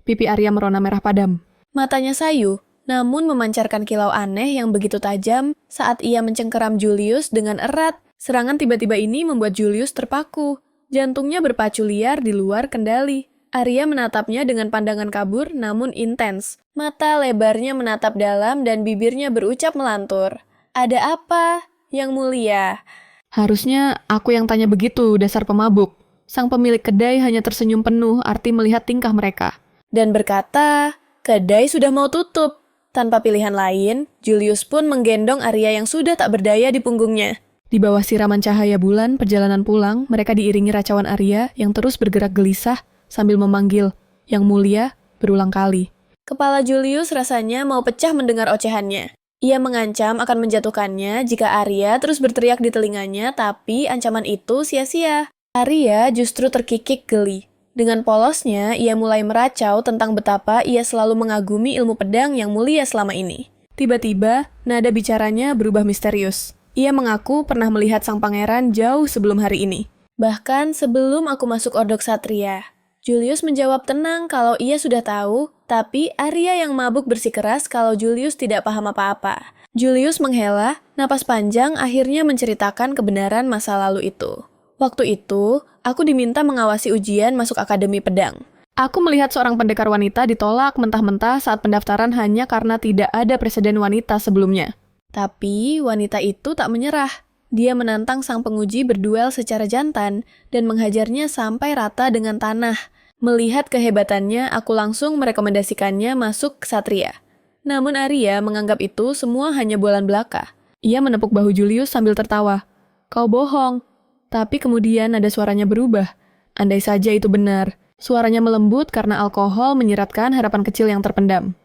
Pipi Arya merona merah padam. Matanya sayu, namun memancarkan kilau aneh yang begitu tajam saat ia mencengkeram Julius dengan erat. Serangan tiba-tiba ini membuat Julius terpaku. Jantungnya berpacu liar di luar kendali. Arya menatapnya dengan pandangan kabur namun intens. Mata lebarnya menatap dalam dan bibirnya berucap melantur. Ada apa, Yang Mulia? Harusnya aku yang tanya begitu, dasar pemabuk. Sang pemilik kedai hanya tersenyum penuh arti melihat tingkah mereka. Dan berkata, kedai sudah mau tutup. Tanpa pilihan lain, Julius pun menggendong Arya yang sudah tak berdaya di punggungnya. Di bawah siraman cahaya bulan, perjalanan pulang, mereka diiringi racauan Arya yang terus bergerak gelisah sambil memanggil, Yang Mulia, berulang kali. Kepala Julius rasanya mau pecah mendengar ocehannya. Ia mengancam akan menjatuhkannya jika Arya terus berteriak di telinganya, tapi ancaman itu sia-sia. Arya justru terkikik geli. Dengan polosnya, ia mulai meracau tentang betapa ia selalu mengagumi ilmu pedang yang mulia selama ini. Tiba-tiba, nada bicaranya berubah misterius. Ia mengaku pernah melihat sang pangeran jauh sebelum hari ini. Bahkan sebelum aku masuk Ordok Satria. Julius menjawab tenang kalau ia sudah tahu, tapi Arya yang mabuk bersikeras kalau Julius tidak paham apa-apa. Julius menghela, napas panjang akhirnya menceritakan kebenaran masa lalu itu. Waktu itu, aku diminta mengawasi ujian masuk Akademi Pedang. Aku melihat seorang pendekar wanita ditolak mentah-mentah saat pendaftaran hanya karena tidak ada presiden wanita sebelumnya. Tapi wanita itu tak menyerah. Dia menantang sang penguji berduel secara jantan dan menghajarnya sampai rata dengan tanah. Melihat kehebatannya, aku langsung merekomendasikannya masuk Ksatria. Namun Arya menganggap itu semua hanya bualan belaka. Ia menepuk bahu Julius sambil tertawa. Kau bohong. Tapi kemudian nada suaranya berubah. Andai saja itu benar. Suaranya melembut karena alkohol menyeratkan harapan kecil yang terpendam.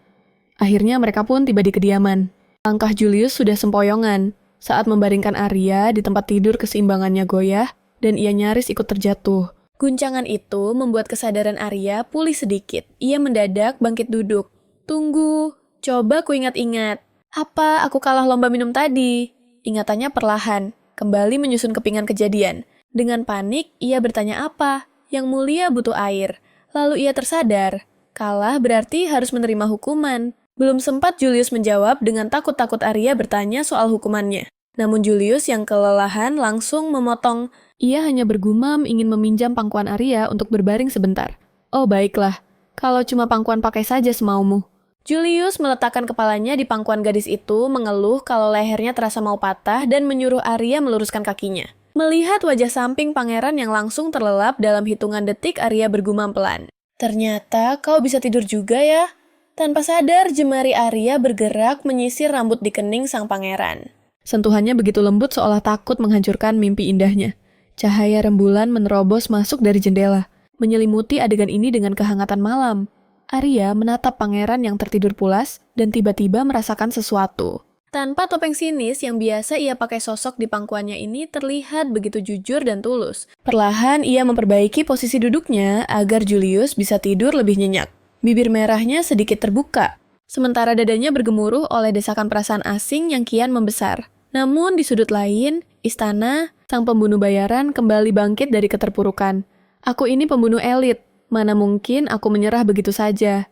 Akhirnya mereka pun tiba di kediaman. Langkah Julius sudah sempoyongan. Saat membaringkan Arya di tempat tidur keseimbangannya goyah, dan ia nyaris ikut terjatuh. Guncangan itu membuat kesadaran Arya pulih sedikit. Ia mendadak bangkit duduk. Tunggu, coba ku ingat-ingat. Apa aku kalah lomba minum tadi? Ingatannya perlahan, kembali menyusun kepingan kejadian. Dengan panik, ia bertanya apa? Yang mulia butuh air. Lalu ia tersadar, kalah berarti harus menerima hukuman. Belum sempat Julius menjawab, dengan takut-takut Arya bertanya soal hukumannya. Namun Julius yang kelelahan langsung memotong. Ia hanya bergumam ingin meminjam pangkuan Arya untuk berbaring sebentar. Oh baiklah, kalau cuma pangkuan pakai saja semaumu. Julius meletakkan kepalanya di pangkuan gadis itu, mengeluh kalau lehernya terasa mau patah dan menyuruh Arya meluruskan kakinya. Melihat wajah samping pangeran yang langsung terlelap dalam hitungan detik, Arya bergumam pelan. Ternyata kau bisa tidur juga ya? Tanpa sadar, jemari Arya bergerak menyisir rambut di kening sang pangeran. Sentuhannya begitu lembut seolah takut menghancurkan mimpi indahnya. Cahaya rembulan menerobos masuk dari jendela, menyelimuti adegan ini dengan kehangatan malam. Arya menatap pangeran yang tertidur pulas dan tiba-tiba merasakan sesuatu. Tanpa topeng sinis yang biasa ia pakai, sosok di pangkuannya ini terlihat begitu jujur dan tulus. Perlahan ia memperbaiki posisi duduknya agar Julius bisa tidur lebih nyenyak. Bibir merahnya sedikit terbuka, sementara dadanya bergemuruh oleh desakan perasaan asing yang kian membesar. Namun di sudut lain, istana, sang pembunuh bayaran kembali bangkit dari keterpurukan. Aku ini pembunuh elit, mana mungkin aku menyerah begitu saja.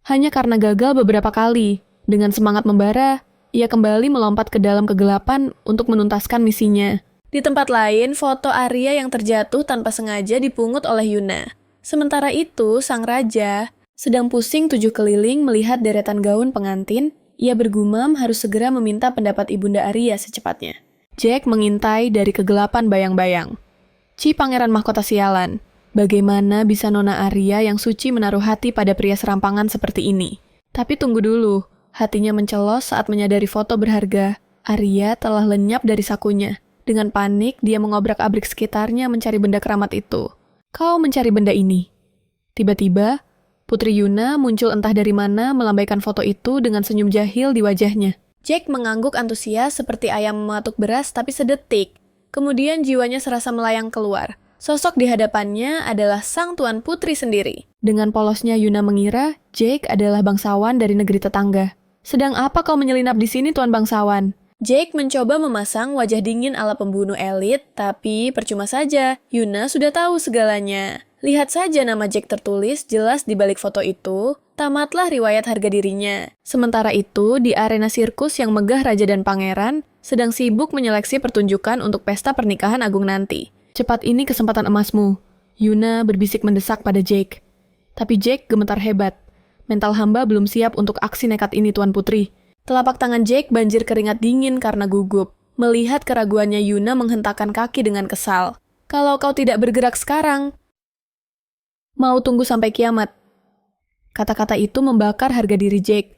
Hanya karena gagal beberapa kali. Dengan semangat membara, ia kembali melompat ke dalam kegelapan untuk menuntaskan misinya. Di tempat lain, foto Arya yang terjatuh tanpa sengaja dipungut oleh Yuna. Sementara itu, sang raja sedang pusing 7 keliling melihat deretan gaun pengantin. Ia bergumam harus segera meminta pendapat Ibunda Arya secepatnya. Jack mengintai dari kegelapan bayang-bayang. Ci pangeran mahkota sialan, bagaimana bisa Nona Arya yang suci menaruh hati pada pria serampangan seperti ini? Tapi tunggu dulu, hatinya mencelos saat menyadari foto berharga. Arya telah lenyap dari sakunya. Dengan panik, dia mengobrak-abrik sekitarnya mencari benda keramat itu. Kau mencari benda ini. Tiba-tiba, Putri Yuna muncul entah dari mana melambaikan foto itu dengan senyum jahil di wajahnya. Jack mengangguk antusias seperti ayam mematuk beras tapi sedetik. Kemudian jiwanya serasa melayang keluar. Sosok di hadapannya adalah sang Tuan Putri sendiri. Dengan polosnya Yuna mengira Jake adalah bangsawan dari negeri tetangga. Sedang apa kau menyelinap di sini, Tuan bangsawan? Jake mencoba memasang wajah dingin ala pembunuh elit, tapi percuma saja. Yuna sudah tahu segalanya. Lihat saja nama Jake tertulis jelas di balik foto itu. Tamatlah riwayat harga dirinya. Sementara itu, di arena sirkus yang megah raja dan pangeran, sedang sibuk menyeleksi pertunjukan untuk pesta pernikahan agung nanti. Cepat ini kesempatan emasmu. Yuna berbisik mendesak pada Jake. Tapi Jake gemetar hebat. Mental hamba belum siap untuk aksi nekat ini, Tuan Putri. Telapak tangan Jake banjir keringat dingin karena gugup. Melihat keraguannya, Yuna menghentakkan kaki dengan kesal. Kalau kau tidak bergerak sekarang, mau tunggu sampai kiamat. Kata-kata itu membakar harga diri Jake.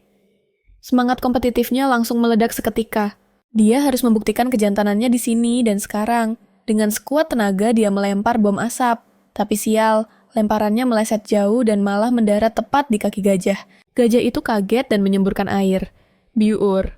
Semangat kompetitifnya langsung meledak seketika. Dia harus membuktikan kejantanannya di sini dan sekarang. Dengan sekuat tenaga dia melempar bom asap. Tapi sial, lemparannya meleset jauh dan malah mendarat tepat di kaki gajah. Gajah itu kaget dan menyemburkan air. Biur.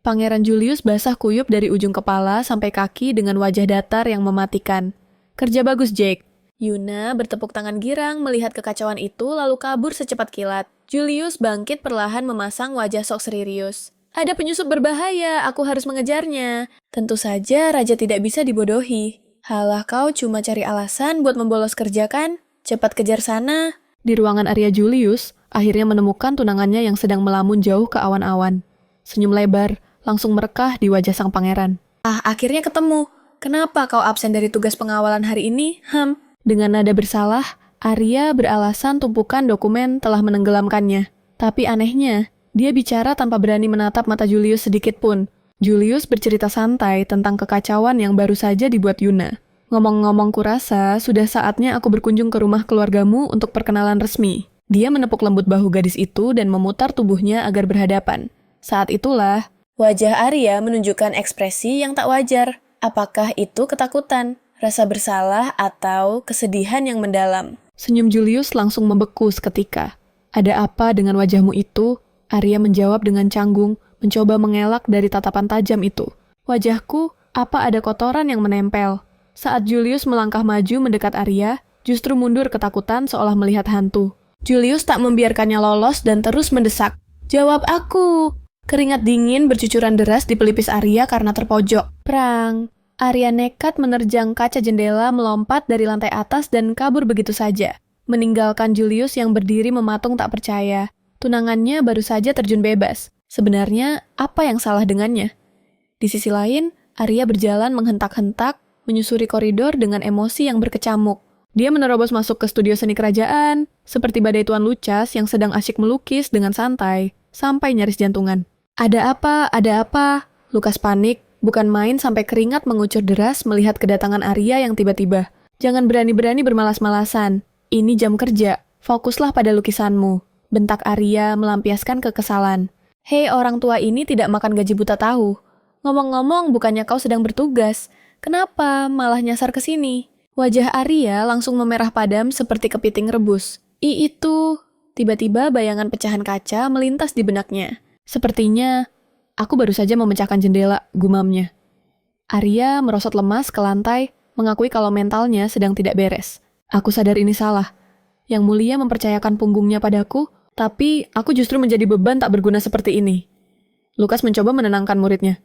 Pangeran Julius basah kuyup dari ujung kepala sampai kaki dengan wajah datar yang mematikan. Kerja bagus, Jake. Yuna bertepuk tangan girang melihat kekacauan itu lalu kabur secepat kilat. Julius bangkit perlahan memasang wajah sok serius. Ada penyusup berbahaya, aku harus mengejarnya. Tentu saja raja tidak bisa dibodohi. Halah, kau cuma cari alasan buat membolos kerja kan? Cepat kejar sana. Di ruangan Arya Julius, akhirnya menemukan tunangannya yang sedang melamun jauh ke awan-awan. Senyum lebar, langsung merekah di wajah sang pangeran. Akhirnya ketemu. Kenapa kau absen dari tugas pengawalan hari ini? Dengan nada bersalah, Arya beralasan tumpukan dokumen telah menenggelamkannya. Tapi anehnya, dia bicara tanpa berani menatap mata Julius sedikit pun. Julius bercerita santai tentang kekacauan yang baru saja dibuat Yuna. Ngomong-ngomong, kurasa sudah saatnya aku berkunjung ke rumah keluargamu untuk perkenalan resmi. Dia menepuk lembut bahu gadis itu dan memutar tubuhnya agar berhadapan. Saat itulah, wajah Arya menunjukkan ekspresi yang tak wajar. Apakah itu ketakutan, rasa bersalah, atau kesedihan yang mendalam? Senyum Julius langsung membeku seketika. Ada apa dengan wajahmu itu? Arya menjawab dengan canggung, mencoba mengelak dari tatapan tajam itu. Wajahku, apa ada kotoran yang menempel? Saat Julius melangkah maju mendekat Arya, justru mundur ketakutan seolah melihat hantu. Julius tak membiarkannya lolos dan terus mendesak. Jawab aku! Keringat dingin bercucuran deras di pelipis Arya karena terpojok. Perang! Arya nekat menerjang kaca jendela, melompat dari lantai atas dan kabur begitu saja. Meninggalkan Julius yang berdiri mematung tak percaya. Tunangannya baru saja terjun bebas. Sebenarnya, apa yang salah dengannya? Di sisi lain, Arya berjalan menghentak-hentak, menyusuri koridor dengan emosi yang berkecamuk. Dia menerobos masuk ke studio seni kerajaan, seperti badai Tuan Lucas yang sedang asyik melukis dengan santai, sampai nyaris jantungan. Ada apa? Ada apa? Lucas panik, bukan main sampai keringat mengucur deras melihat kedatangan Arya yang tiba-tiba. Jangan berani-berani bermalas-malasan. Ini jam kerja, fokuslah pada lukisanmu. Bentak Arya melampiaskan kekesalan. Hei, orang tua ini tidak makan gaji buta tahu. Ngomong-ngomong, bukannya kau sedang bertugas. Kenapa malah nyasar ke sini? Wajah Arya langsung memerah padam seperti kepiting rebus. Itu... Tiba-tiba bayangan pecahan kaca melintas di benaknya. Sepertinya, aku baru saja memecahkan jendela, gumamnya. Arya merosot lemas ke lantai, mengakui kalau mentalnya sedang tidak beres. Aku sadar ini salah. Yang Mulia mempercayakan punggungnya padaku, tapi aku justru menjadi beban tak berguna seperti ini. Lucas mencoba menenangkan muridnya.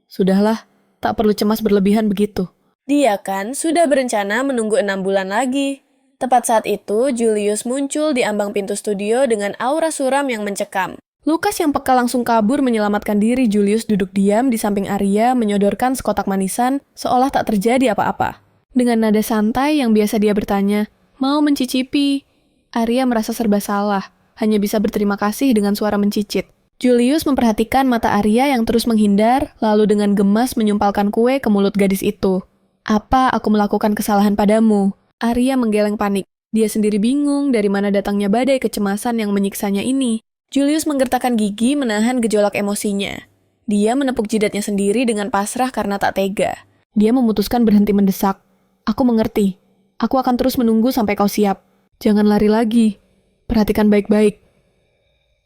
Sudahlah, tak perlu cemas berlebihan begitu. Dia kan sudah berencana menunggu 6 bulan lagi. Tepat saat itu, Julius muncul di ambang pintu studio dengan aura suram yang mencekam. Lucas yang peka langsung kabur menyelamatkan diri. Julius duduk diam di samping Arya menyodorkan sekotak manisan seolah tak terjadi apa-apa. Dengan nada santai yang biasa dia bertanya, mau mencicipi? Arya merasa serba salah. Hanya bisa berterima kasih dengan suara mencicit. Julius memperhatikan mata Arya yang terus menghindar, lalu dengan gemas menyumpalkan kue ke mulut gadis itu. Apa aku melakukan kesalahan padamu? Arya menggeleng panik. Dia sendiri bingung dari mana datangnya badai kecemasan yang menyiksanya ini. Julius menggertakkan gigi menahan gejolak emosinya. Dia menepuk jidatnya sendiri dengan pasrah karena tak tega. Dia memutuskan berhenti mendesak. Aku mengerti. Aku akan terus menunggu sampai kau siap. Jangan lari lagi. Perhatikan baik-baik.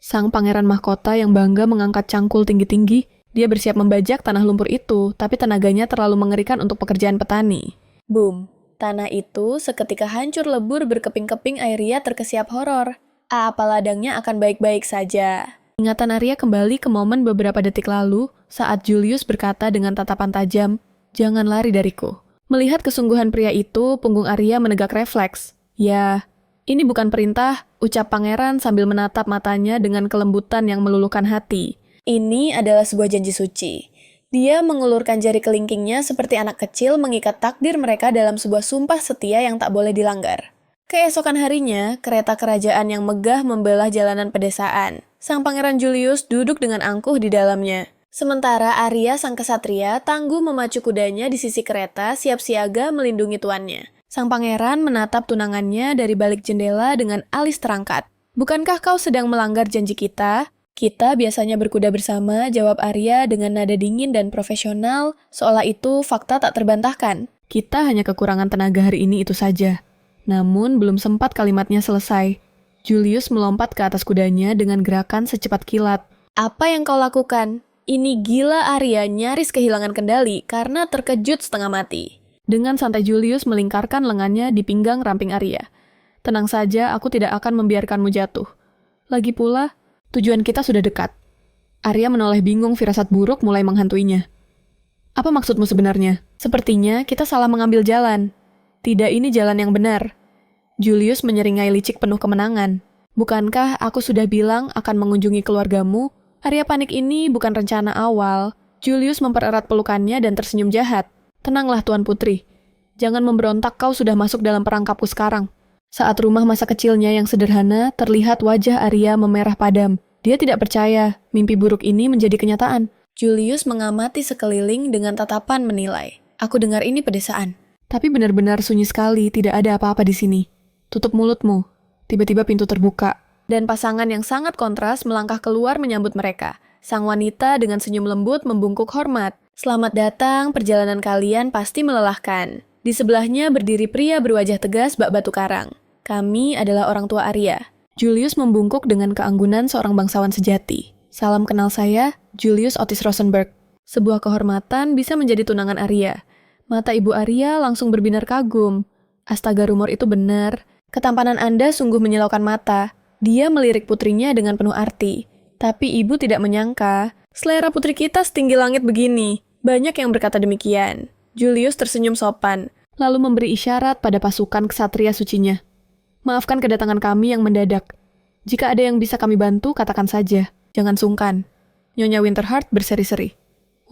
Sang pangeran mahkota yang bangga mengangkat cangkul tinggi-tinggi, dia bersiap membajak tanah lumpur itu, tapi tenaganya terlalu mengerikan untuk pekerjaan petani. Boom. Tanah itu seketika hancur lebur berkeping-keping. Arya terkesiap horor. Apa ladangnya akan baik-baik saja. Ingatan Arya kembali ke momen beberapa detik lalu, saat Julius berkata dengan tatapan tajam, jangan lari dariku. Melihat kesungguhan pria itu, punggung Arya menegak refleks. Ya, ini bukan perintah, ucap pangeran sambil menatap matanya dengan kelembutan yang meluluhkan hati. Ini adalah sebuah janji suci. Dia mengulurkan jari kelingkingnya seperti anak kecil mengikat takdir mereka dalam sebuah sumpah setia yang tak boleh dilanggar. Keesokan harinya, kereta kerajaan yang megah membelah jalanan pedesaan. Sang pangeran Julius duduk dengan angkuh di dalamnya. Sementara Arya sang kesatria tangguh memacu kudanya di sisi kereta siap siaga melindungi tuannya. Sang pangeran menatap tunangannya dari balik jendela dengan alis terangkat. Bukankah kau sedang melanggar janji kita? Kita biasanya berkuda bersama, jawab Arya dengan nada dingin dan profesional, seolah itu fakta tak terbantahkan. Kita hanya kekurangan tenaga hari ini itu saja. Namun belum sempat kalimatnya selesai. Julius melompat ke atas kudanya dengan gerakan secepat kilat. Apa yang kau lakukan? Ini gila, Arya nyaris kehilangan kendali karena terkejut setengah mati. Dengan santai Julius melingkarkan lengannya di pinggang ramping Arya. Tenang saja, aku tidak akan membiarkanmu jatuh. Lagi pula, tujuan kita sudah dekat. Arya menoleh bingung, firasat buruk mulai menghantuinya. Apa maksudmu sebenarnya? Sepertinya kita salah mengambil jalan. Tidak, ini jalan yang benar. Julius menyeringai licik penuh kemenangan. Bukankah aku sudah bilang akan mengunjungi keluargamu? Arya panik ini bukan rencana awal. Julius mempererat pelukannya dan tersenyum jahat. Tenanglah Tuan Putri. Jangan memberontak, kau sudah masuk dalam perangkapku sekarang. Saat rumah masa kecilnya yang sederhana, terlihat wajah Arya memerah padam. Dia tidak percaya mimpi buruk ini menjadi kenyataan. Julius mengamati sekeliling dengan tatapan menilai. Aku dengar ini pedesaan. Tapi benar-benar sunyi sekali, tidak ada apa-apa di sini. Tutup mulutmu. Tiba-tiba pintu terbuka. Dan pasangan yang sangat kontras melangkah keluar menyambut mereka. Sang wanita dengan senyum lembut membungkuk hormat. Selamat datang, perjalanan kalian pasti melelahkan. Di sebelahnya berdiri pria berwajah tegas bak batu karang. Kami adalah orang tua Arya. Julius membungkuk dengan keanggunan seorang bangsawan sejati. Salam kenal saya, Julius Otis Rosenberg. Sebuah kehormatan bisa menjadi tunangan Arya. Mata ibu Arya langsung berbinar kagum. Astaga, rumor itu benar. Ketampanan Anda sungguh menyilaukan mata. Dia melirik putrinya dengan penuh arti. Tapi ibu tidak menyangka, selera putri kita setinggi langit begini. Banyak yang berkata demikian. Julius tersenyum sopan, lalu memberi isyarat pada pasukan ksatria sucinya. Maafkan kedatangan kami yang mendadak. Jika ada yang bisa kami bantu, katakan saja. Jangan sungkan. Nyonya Winterheart berseri-seri.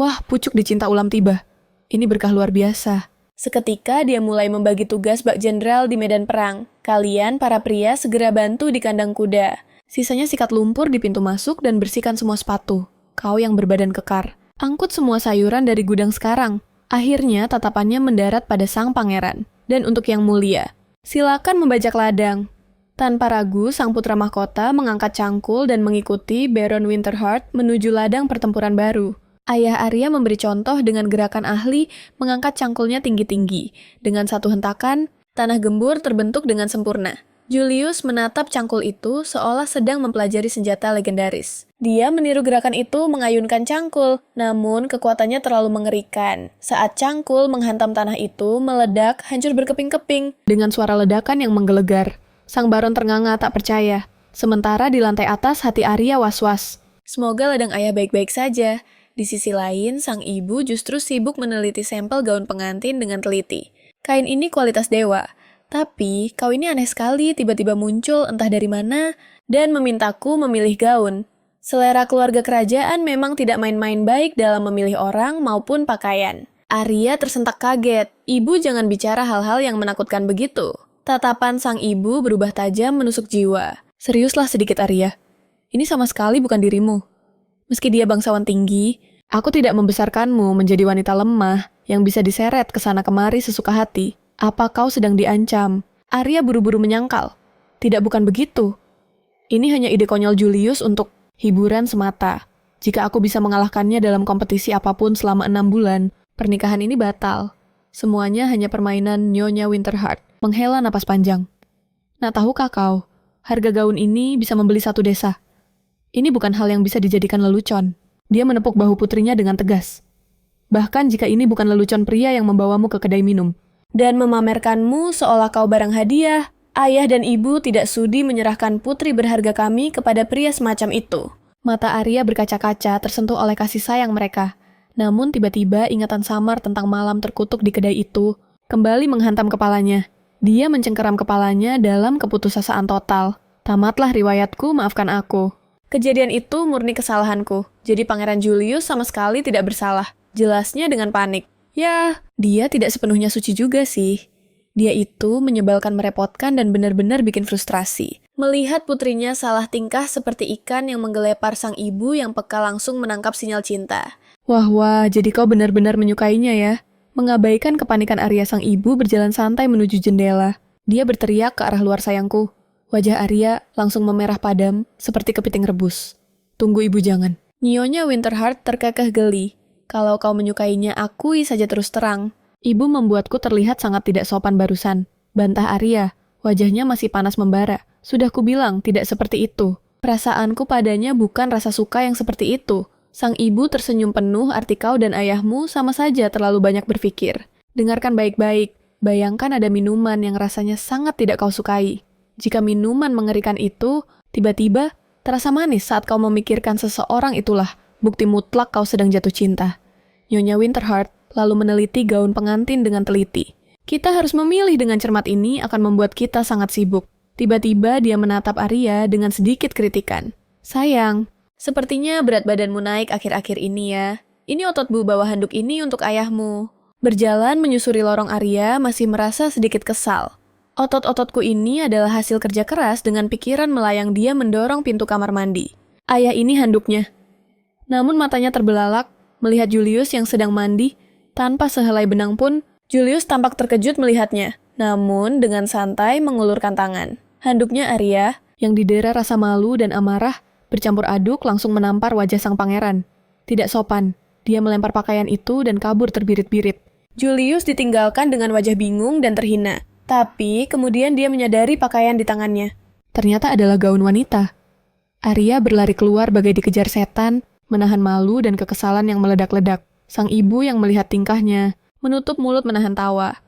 Wah, pucuk dicinta ulam tiba. Ini berkah luar biasa. Seketika dia mulai membagi tugas bak jenderal di medan perang. Kalian, para pria, segera bantu di kandang kuda. Sisanya sikat lumpur di pintu masuk dan bersihkan semua sepatu. Kau yang berbadan kekar. Angkut semua sayuran dari gudang sekarang. Akhirnya tatapannya mendarat pada sang pangeran. Dan untuk yang mulia, silakan membajak ladang. Tanpa ragu, sang putra mahkota mengangkat cangkul dan mengikuti Baron Winterheart menuju ladang pertempuran baru. Ayah Arya memberi contoh dengan gerakan ahli mengangkat cangkulnya tinggi-tinggi. Dengan satu hentakan, tanah gembur terbentuk dengan sempurna. Julius menatap cangkul itu seolah sedang mempelajari senjata legendaris. Dia meniru gerakan itu mengayunkan cangkul, namun kekuatannya terlalu mengerikan. Saat cangkul menghantam tanah itu, meledak, hancur berkeping-keping. Dengan suara ledakan yang menggelegar, sang baron ternganga tak percaya. Sementara di lantai atas hati Arya was-was. Semoga ladang ayah baik-baik saja. Di sisi lain, sang ibu justru sibuk meneliti sampel gaun pengantin dengan teliti. Kain ini kualitas dewa. Tapi, kau ini aneh sekali tiba-tiba muncul entah dari mana dan memintaku memilih gaun. Selera keluarga kerajaan memang tidak main-main baik dalam memilih orang maupun pakaian. Arya tersentak kaget. Ibu jangan bicara hal-hal yang menakutkan begitu. Tatapan sang ibu berubah tajam menusuk jiwa. Seriuslah sedikit Arya. Ini sama sekali bukan dirimu. Meski dia bangsawan tinggi, aku tidak membesarkanmu menjadi wanita lemah yang bisa diseret ke sana kemari sesuka hati. Apa kau sedang diancam? Arya buru-buru menyangkal. Tidak, bukan begitu. Ini hanya ide konyol Julius untuk hiburan semata. Jika aku bisa mengalahkannya dalam kompetisi apapun selama 6 bulan, pernikahan ini batal. Semuanya hanya permainan Nyonya Winterheart. Menghela napas panjang. Nah, tahukah kau, harga gaun ini bisa membeli satu desa. Ini bukan hal yang bisa dijadikan lelucon. Dia menepuk bahu putrinya dengan tegas. Bahkan jika ini bukan lelucon pria yang membawamu ke kedai minum. Dan memamerkanmu seolah kau barang hadiah, ayah dan ibu tidak sudi menyerahkan putri berharga kami kepada pria semacam itu. Mata Arya berkaca-kaca tersentuh oleh kasih sayang mereka. Namun tiba-tiba ingatan samar tentang malam terkutuk di kedai itu kembali menghantam kepalanya. Dia mencengkeram kepalanya dalam keputusasaan total. Tamatlah riwayatku, maafkan aku. Kejadian itu murni kesalahanku. Jadi Pangeran Julius sama sekali tidak bersalah. Jelasnya dengan panik. Ya, dia tidak sepenuhnya suci juga sih. Dia itu menyebalkan, merepotkan, dan benar-benar bikin frustrasi. Melihat putrinya salah tingkah seperti ikan yang menggelepar sang ibu yang peka langsung menangkap sinyal cinta. Wah, jadi kau benar-benar menyukainya ya? Mengabaikan kepanikan Arya, sang ibu berjalan santai menuju jendela. Dia berteriak ke arah luar sayangku. Wajah Arya langsung memerah padam, seperti kepiting rebus. Tunggu ibu, jangan. Nyonya Winterheart terkekeh geli. Kalau kau menyukainya, akui saja terus terang. Ibu membuatku terlihat sangat tidak sopan barusan. Bantah Arya, wajahnya masih panas membara. Sudah kubilang tidak seperti itu. Perasaanku padanya bukan rasa suka yang seperti itu. Sang ibu tersenyum penuh, arti kau dan ayahmu sama saja terlalu banyak berpikir. Dengarkan baik-baik. Bayangkan ada minuman yang rasanya sangat tidak kau sukai. Jika minuman mengerikan itu, tiba-tiba terasa manis saat kau memikirkan seseorang, itulah bukti mutlak kau sedang jatuh cinta. Nyonya Winterheart lalu meneliti gaun pengantin dengan teliti. Kita harus memilih dengan cermat, ini akan membuat kita sangat sibuk. Tiba-tiba dia menatap Arya dengan sedikit kritikan. Sayang, sepertinya berat badanmu naik akhir-akhir ini ya. Ini otot bu bawah handuk ini untuk ayahmu. Berjalan menyusuri lorong, Arya masih merasa sedikit kesal. Otot-ototku ini adalah hasil kerja keras. Dengan pikiran melayang dia mendorong pintu kamar mandi. Ayah, ini handuknya. Namun matanya terbelalak melihat Julius yang sedang mandi. Tanpa sehelai benang pun, Julius tampak terkejut melihatnya. Namun dengan santai mengulurkan tangan. Handuknya Arya, yang didera rasa malu dan amarah, bercampur aduk langsung menampar wajah sang pangeran. Tidak sopan, dia melempar pakaian itu dan kabur terbirit-birit. Julius ditinggalkan dengan wajah bingung dan terhina. Tapi kemudian dia menyadari pakaian di tangannya. Ternyata adalah gaun wanita. Arya berlari keluar bagai dikejar setan, menahan malu dan kekesalan yang meledak-ledak. Sang ibu yang melihat tingkahnya, menutup mulut menahan tawa.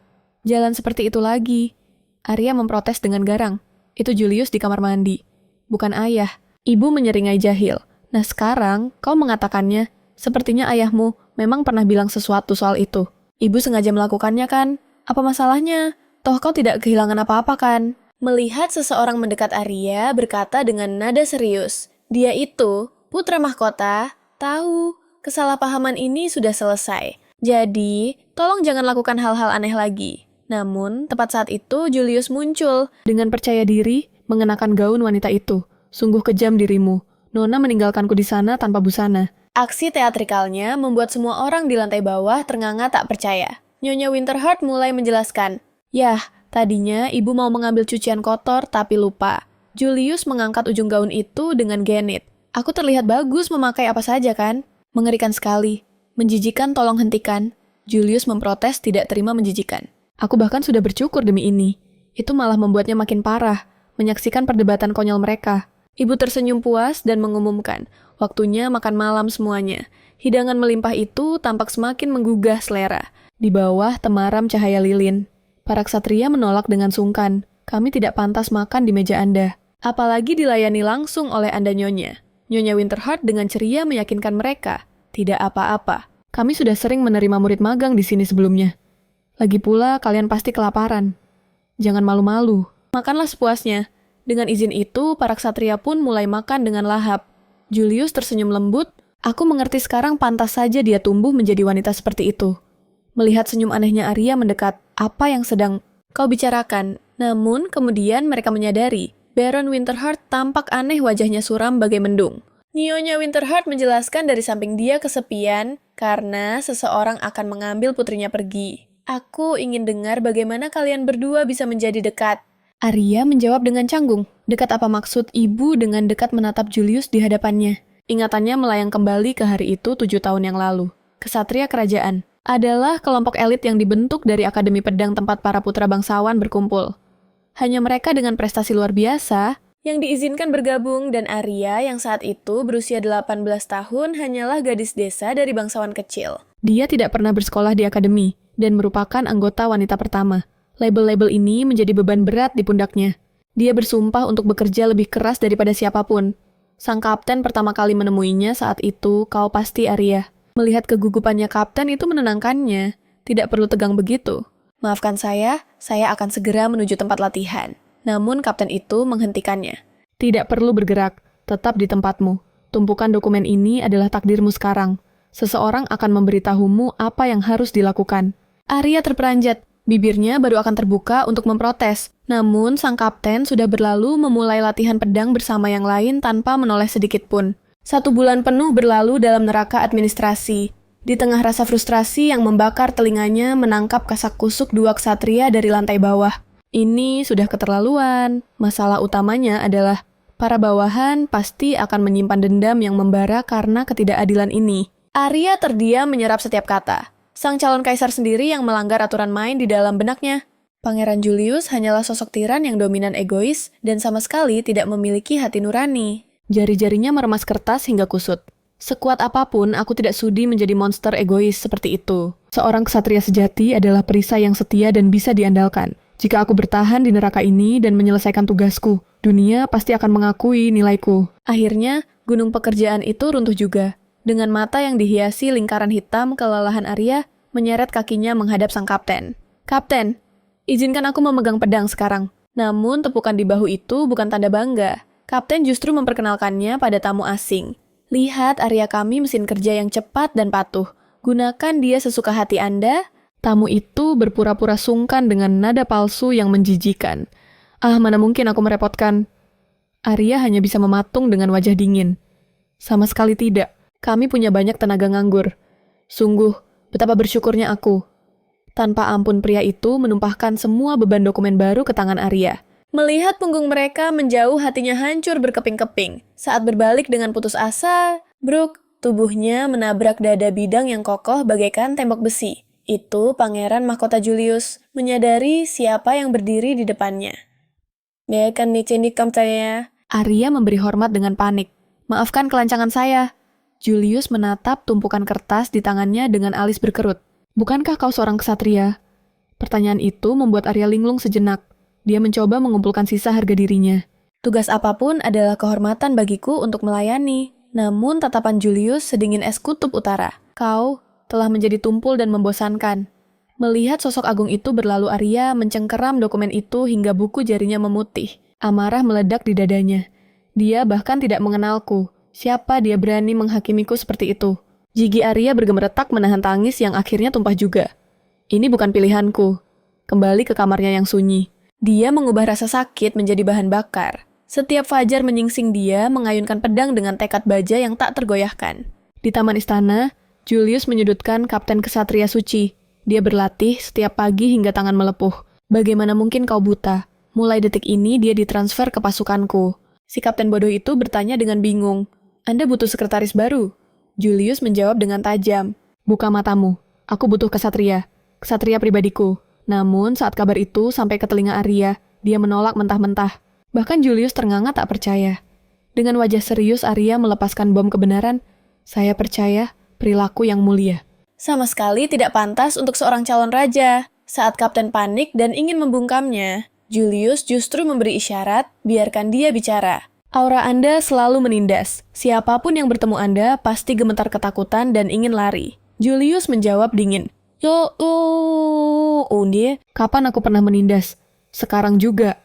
Jalan seperti itu lagi. Arya memprotes dengan garang. Itu Julius di kamar mandi. Bukan ayah. Ibu menyeringai jahil. Nah sekarang, kau mengatakannya, sepertinya ayahmu memang pernah bilang sesuatu soal itu. Ibu sengaja melakukannya kan? Apa masalahnya? Toh kau tidak kehilangan apa-apa kan? Melihat seseorang mendekat, Arya berkata dengan nada serius. Dia itu, putra mahkota, tahu, kesalahpahaman ini sudah selesai. Jadi, tolong jangan lakukan hal-hal aneh lagi. Namun, tepat saat itu Julius muncul dengan percaya diri mengenakan gaun wanita itu. Sungguh kejam dirimu. Nona meninggalkanku di sana tanpa busana. Aksi teatrikalnya membuat semua orang di lantai bawah ternganga tak percaya. Nyonya Winterheart mulai menjelaskan. Yah, tadinya ibu mau mengambil cucian kotor tapi lupa. Julius mengangkat ujung gaun itu dengan genit. Aku terlihat bagus memakai apa saja kan? Mengerikan sekali. Menjijikan, tolong hentikan. Julius memprotes, tidak terima menjijikan. Aku bahkan sudah bersyukur demi ini. Itu malah membuatnya makin parah, menyaksikan perdebatan konyol mereka. Ibu tersenyum puas dan mengumumkan, waktunya makan malam semuanya. Hidangan melimpah itu tampak semakin menggugah selera. Di bawah temaram cahaya lilin. Para ksatria menolak dengan sungkan. Kami tidak pantas makan di meja Anda. Apalagi dilayani langsung oleh Anda, Nyonya. Nyonya Winterheart dengan ceria meyakinkan mereka. Tidak apa-apa. Kami sudah sering menerima murid magang di sini sebelumnya. Lagi pula, kalian pasti kelaparan. Jangan malu-malu. Makanlah sepuasnya. Dengan izin itu, para ksatria pun mulai makan dengan lahap. Julius tersenyum lembut. Aku mengerti sekarang pantas saja dia tumbuh menjadi wanita seperti itu. Melihat senyum anehnya Arya mendekat, apa yang sedang kau bicarakan? Namun, kemudian mereka menyadari, Baron Winterheart tampak aneh, wajahnya suram bagai mendung. Nyonya Winterheart menjelaskan dari samping dia kesepian, karena seseorang akan mengambil putrinya pergi. Aku ingin dengar bagaimana kalian berdua bisa menjadi dekat. Arya menjawab dengan canggung. Dekat apa maksud ibu dengan dekat menatap Julius di hadapannya? Ingatannya melayang kembali ke hari itu 7 tahun yang lalu. Ksatria kerajaan adalah kelompok elit yang dibentuk dari Akademi Pedang tempat para putra bangsawan berkumpul. Hanya mereka dengan prestasi luar biasa yang diizinkan bergabung, dan Arya yang saat itu berusia 18 tahun hanyalah gadis desa dari bangsawan kecil. Dia tidak pernah bersekolah di akademi dan merupakan anggota wanita pertama. Label-label ini menjadi beban berat di pundaknya. Dia bersumpah untuk bekerja lebih keras daripada siapapun. Sang kapten pertama kali menemuinya saat itu, kau pasti Arya. Melihat kegugupannya kapten itu menenangkannya. Tidak perlu tegang begitu. Maafkan saya akan segera menuju tempat latihan. Namun kapten itu menghentikannya. Tidak perlu bergerak, tetap di tempatmu. Tumpukan dokumen ini adalah takdirmu sekarang. Seseorang akan memberitahumu apa yang harus dilakukan. Arya terperanjat, bibirnya baru akan terbuka untuk memprotes. Namun sang kapten sudah berlalu memulai latihan pedang bersama yang lain tanpa menoleh sedikit pun. 1 bulan penuh berlalu dalam neraka administrasi. Di tengah rasa frustrasi yang membakar telinganya menangkap kasak-kusuk 2 ksatria dari lantai bawah. Ini sudah keterlaluan. Masalah utamanya adalah para bawahan pasti akan menyimpan dendam yang membara karena ketidakadilan ini. Arya terdiam menyerap setiap kata. Sang calon kaisar sendiri yang melanggar aturan main di dalam benaknya. Pangeran Julius hanyalah sosok tiran yang dominan egois dan sama sekali tidak memiliki hati nurani. Jari-jarinya meremas kertas hingga kusut. Sekuat apapun, aku tidak sudi menjadi monster egois seperti itu. Seorang ksatria sejati adalah perisai yang setia dan bisa diandalkan. Jika aku bertahan di neraka ini dan menyelesaikan tugasku, dunia pasti akan mengakui nilaiku. Akhirnya, gunung pekerjaan itu runtuh juga. Dengan mata yang dihiasi lingkaran hitam, kelelahan Arya menyeret kakinya menghadap sang kapten. Kapten, izinkan aku memegang pedang sekarang. Namun, tepukan di bahu itu bukan tanda bangga. Kapten justru memperkenalkannya pada tamu asing. Lihat Arya kami mesin kerja yang cepat dan patuh. Gunakan dia sesuka hati Anda. Tamu itu berpura-pura sungkan dengan nada palsu yang menjijikan. Mana mungkin aku merepotkan. Arya hanya bisa mematung dengan wajah dingin. Sama sekali tidak. Kami punya banyak tenaga nganggur. Sungguh, betapa bersyukurnya aku. Tanpa ampun pria itu menumpahkan semua beban dokumen baru ke tangan Arya. Melihat punggung mereka menjauh, hatinya hancur berkeping-keping. Saat berbalik dengan putus asa, Brooke, tubuhnya menabrak dada bidang yang kokoh bagaikan tembok besi. Itu Pangeran Mahkota Julius, menyadari siapa yang berdiri di depannya. Kan Arya memberi hormat dengan panik. Maafkan kelancangan saya. Julius menatap tumpukan kertas di tangannya dengan alis berkerut. Bukankah kau seorang ksatria? Pertanyaan itu membuat Arya linglung sejenak. Dia mencoba mengumpulkan sisa harga dirinya. Tugas apapun adalah kehormatan bagiku untuk melayani. Namun tatapan Julius sedingin es kutub utara. Kau telah menjadi tumpul dan membosankan. Melihat sosok agung itu berlalu, Arya mencengkeram dokumen itu hingga buku jarinya memutih. Amarah meledak di dadanya. Dia bahkan tidak mengenalku. Siapa dia berani menghakimiku seperti itu? Gigi Arya bergemeretak menahan tangis yang akhirnya tumpah juga. Ini bukan pilihanku. Kembali ke kamarnya yang sunyi. Dia mengubah rasa sakit menjadi bahan bakar. Setiap fajar menyingsing dia mengayunkan pedang dengan tekad baja yang tak tergoyahkan. Di taman istana, Julius menyudutkan Kapten Ksatria Suci. Dia berlatih setiap pagi hingga tangan melepuh. Bagaimana mungkin kau buta? Mulai detik ini dia ditransfer ke pasukanku. Si kapten bodoh itu bertanya dengan bingung. Anda butuh sekretaris baru? Julius menjawab dengan tajam. Buka matamu. Aku butuh ksatria. Ksatria pribadiku. Namun saat kabar itu sampai ke telinga Arya, dia menolak mentah-mentah. Bahkan Julius ternganga tak percaya. Dengan wajah serius Arya melepaskan bom kebenaran. Saya percaya perilaku yang mulia. Sama sekali tidak pantas untuk seorang calon raja. Saat kapten panik dan ingin membungkamnya, Julius justru memberi isyarat, biarkan dia bicara. Aura Anda selalu menindas. Siapapun yang bertemu Anda pasti gemetar ketakutan dan ingin lari. Julius menjawab dingin. Kapan aku pernah menindas? Sekarang juga.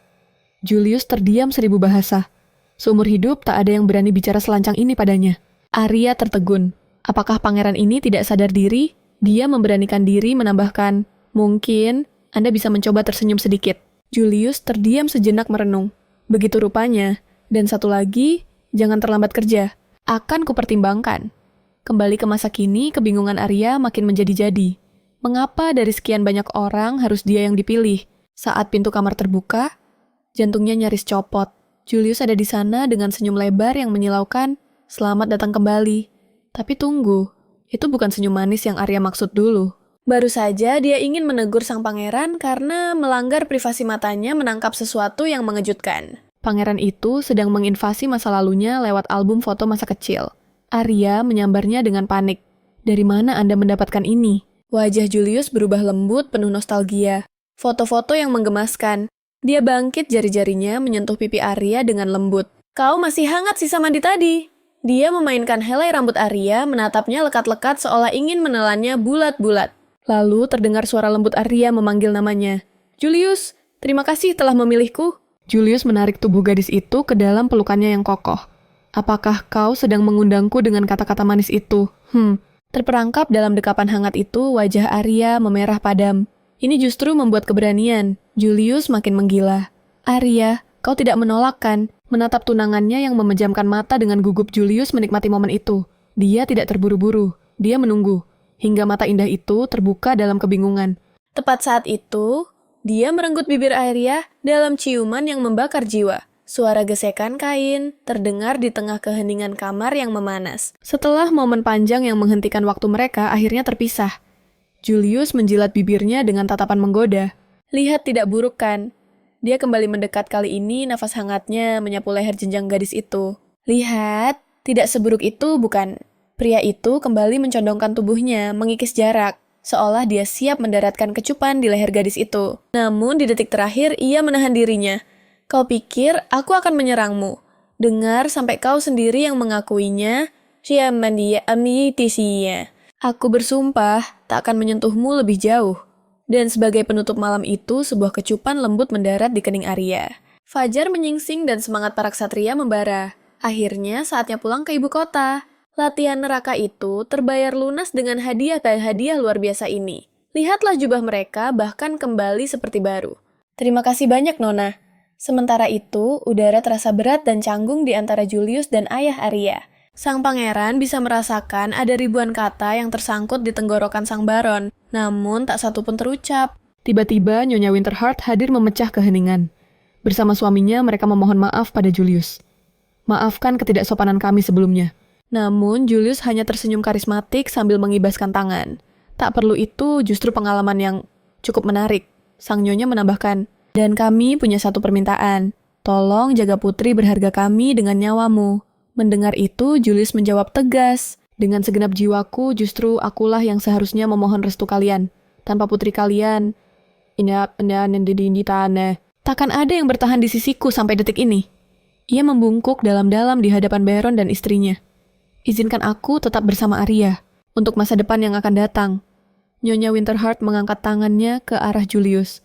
Julius terdiam 1000 bahasa. Seumur hidup tak ada yang berani bicara selancang ini padanya. Arya tertegun. Apakah pangeran ini tidak sadar diri? Dia memberanikan diri menambahkan, mungkin Anda bisa mencoba tersenyum sedikit. Julius terdiam sejenak merenung. Begitu rupanya. Dan satu lagi, jangan terlambat kerja. Akan kupertimbangkan. Kembali ke masa kini, kebingungan Arya makin menjadi-jadi. Mengapa dari sekian banyak orang harus dia yang dipilih? Saat pintu kamar terbuka, jantungnya nyaris copot. Julius ada di sana dengan senyum lebar yang menyilaukan, selamat datang kembali. Tapi tunggu, itu bukan senyum manis yang Arya maksud dulu. Baru saja dia ingin menegur sang pangeran karena melanggar privasi matanya menangkap sesuatu yang mengejutkan. Pangeran itu sedang menginvasi masa lalunya lewat album foto masa kecil. Arya menyambarnya dengan panik. Dari mana Anda mendapatkan ini? Wajah Julius berubah lembut penuh nostalgia. Foto-foto yang menggemaskan. Dia bangkit jari-jarinya menyentuh pipi Arya dengan lembut. Kau masih hangat sisa mandi tadi. Dia memainkan helai rambut Arya, menatapnya lekat-lekat seolah ingin menelannya bulat-bulat. Lalu terdengar suara lembut Arya memanggil namanya. Julius, terima kasih telah memilihku. Julius menarik tubuh gadis itu ke dalam pelukannya yang kokoh. Apakah kau sedang mengundangku dengan kata-kata manis itu? Terperangkap dalam dekapan hangat itu, wajah Arya memerah padam. Ini justru membuat keberanian. Julius makin menggila. Arya, kau tidak menolak kan? Menatap tunangannya yang memejamkan mata dengan gugup, Julius menikmati momen itu. Dia tidak terburu-buru. Dia menunggu. Hingga mata indah itu terbuka dalam kebingungan. Tepat saat itu, dia merenggut bibir Arya dalam ciuman yang membakar jiwa. Suara gesekan kain terdengar di tengah keheningan kamar yang memanas. Setelah momen panjang yang menghentikan waktu mereka akhirnya terpisah. Julius menjilat bibirnya dengan tatapan menggoda. Lihat tidak buruk kan? Dia kembali mendekat kali ini, nafas hangatnya menyapu leher jenjang gadis itu. Lihat, tidak seburuk itu bukan? Pria itu kembali mencondongkan tubuhnya, mengikis jarak, seolah dia siap mendaratkan kecupan di leher gadis itu. Namun di detik terakhir ia menahan dirinya. Kau pikir aku akan menyerangmu? Dengar sampai kau sendiri yang mengakuinya, Aku bersumpah tak akan menyentuhmu lebih jauh. Dan sebagai penutup malam itu, sebuah kecupan lembut mendarat di kening Arya. Fajar menyingsing dan semangat para ksatria membara. Akhirnya saatnya pulang ke ibu kota. Latihan neraka itu terbayar lunas dengan hadiah luar biasa ini. Lihatlah jubah mereka bahkan kembali seperti baru. Terima kasih banyak, Nona. Sementara itu, udara terasa berat dan canggung di antara Julius dan ayah Arya. Sang pangeran bisa merasakan ada ribuan kata yang tersangkut di tenggorokan sang baron, namun tak satu pun terucap. Tiba-tiba Nyonya Winterheart hadir memecah keheningan. Bersama suaminya mereka memohon maaf pada Julius. Maafkan ketidaksopanan kami sebelumnya. Namun Julius hanya tersenyum karismatik sambil mengibaskan tangan. Tak perlu itu, justru pengalaman yang cukup menarik. Sang Nyonya menambahkan, dan kami punya satu permintaan. Tolong jaga putri berharga kami dengan nyawamu. Mendengar itu, Julius menjawab tegas. Dengan segenap jiwaku, justru akulah yang seharusnya memohon restu kalian. Tanpa putri kalian, takkan ada yang bertahan di sisiku sampai detik ini. Ia membungkuk dalam-dalam di hadapan Baron dan istrinya. Izinkan aku tetap bersama Arya, untuk masa depan yang akan datang. Nyonya Winterheart mengangkat tangannya ke arah Julius.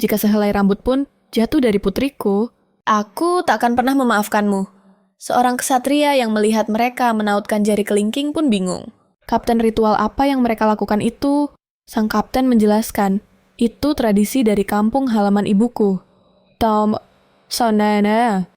Jika sehelai rambut pun jatuh dari putriku, aku tak akan pernah memaafkanmu. Seorang ksatria yang melihat mereka menautkan jari kelingking pun bingung. Kapten ritual apa yang mereka lakukan itu? Sang kapten menjelaskan, itu tradisi dari kampung halaman ibuku.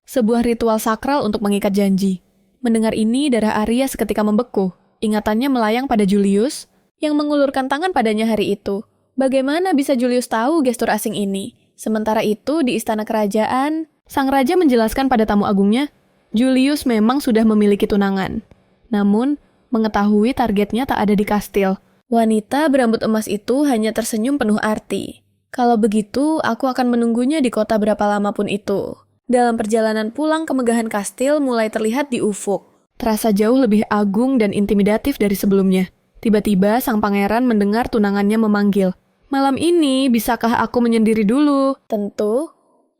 Sebuah ritual sakral untuk mengikat janji. Mendengar ini, darah Arya seketika membeku. Ingatannya melayang pada Julius, yang mengulurkan tangan padanya hari itu. Bagaimana bisa Julius tahu gestur asing ini? Sementara itu, di istana kerajaan, sang raja menjelaskan pada tamu agungnya, Julius memang sudah memiliki tunangan. Namun, mengetahui targetnya tak ada di kastil. Wanita berambut emas itu hanya tersenyum penuh arti. Kalau begitu, aku akan menunggunya di kota berapa lama pun itu. Dalam perjalanan pulang kemegahan kastil mulai terlihat di ufuk. Terasa jauh lebih agung dan intimidatif dari sebelumnya. Tiba-tiba sang pangeran mendengar tunangannya memanggil. Malam ini, bisakah aku menyendiri dulu? Tentu.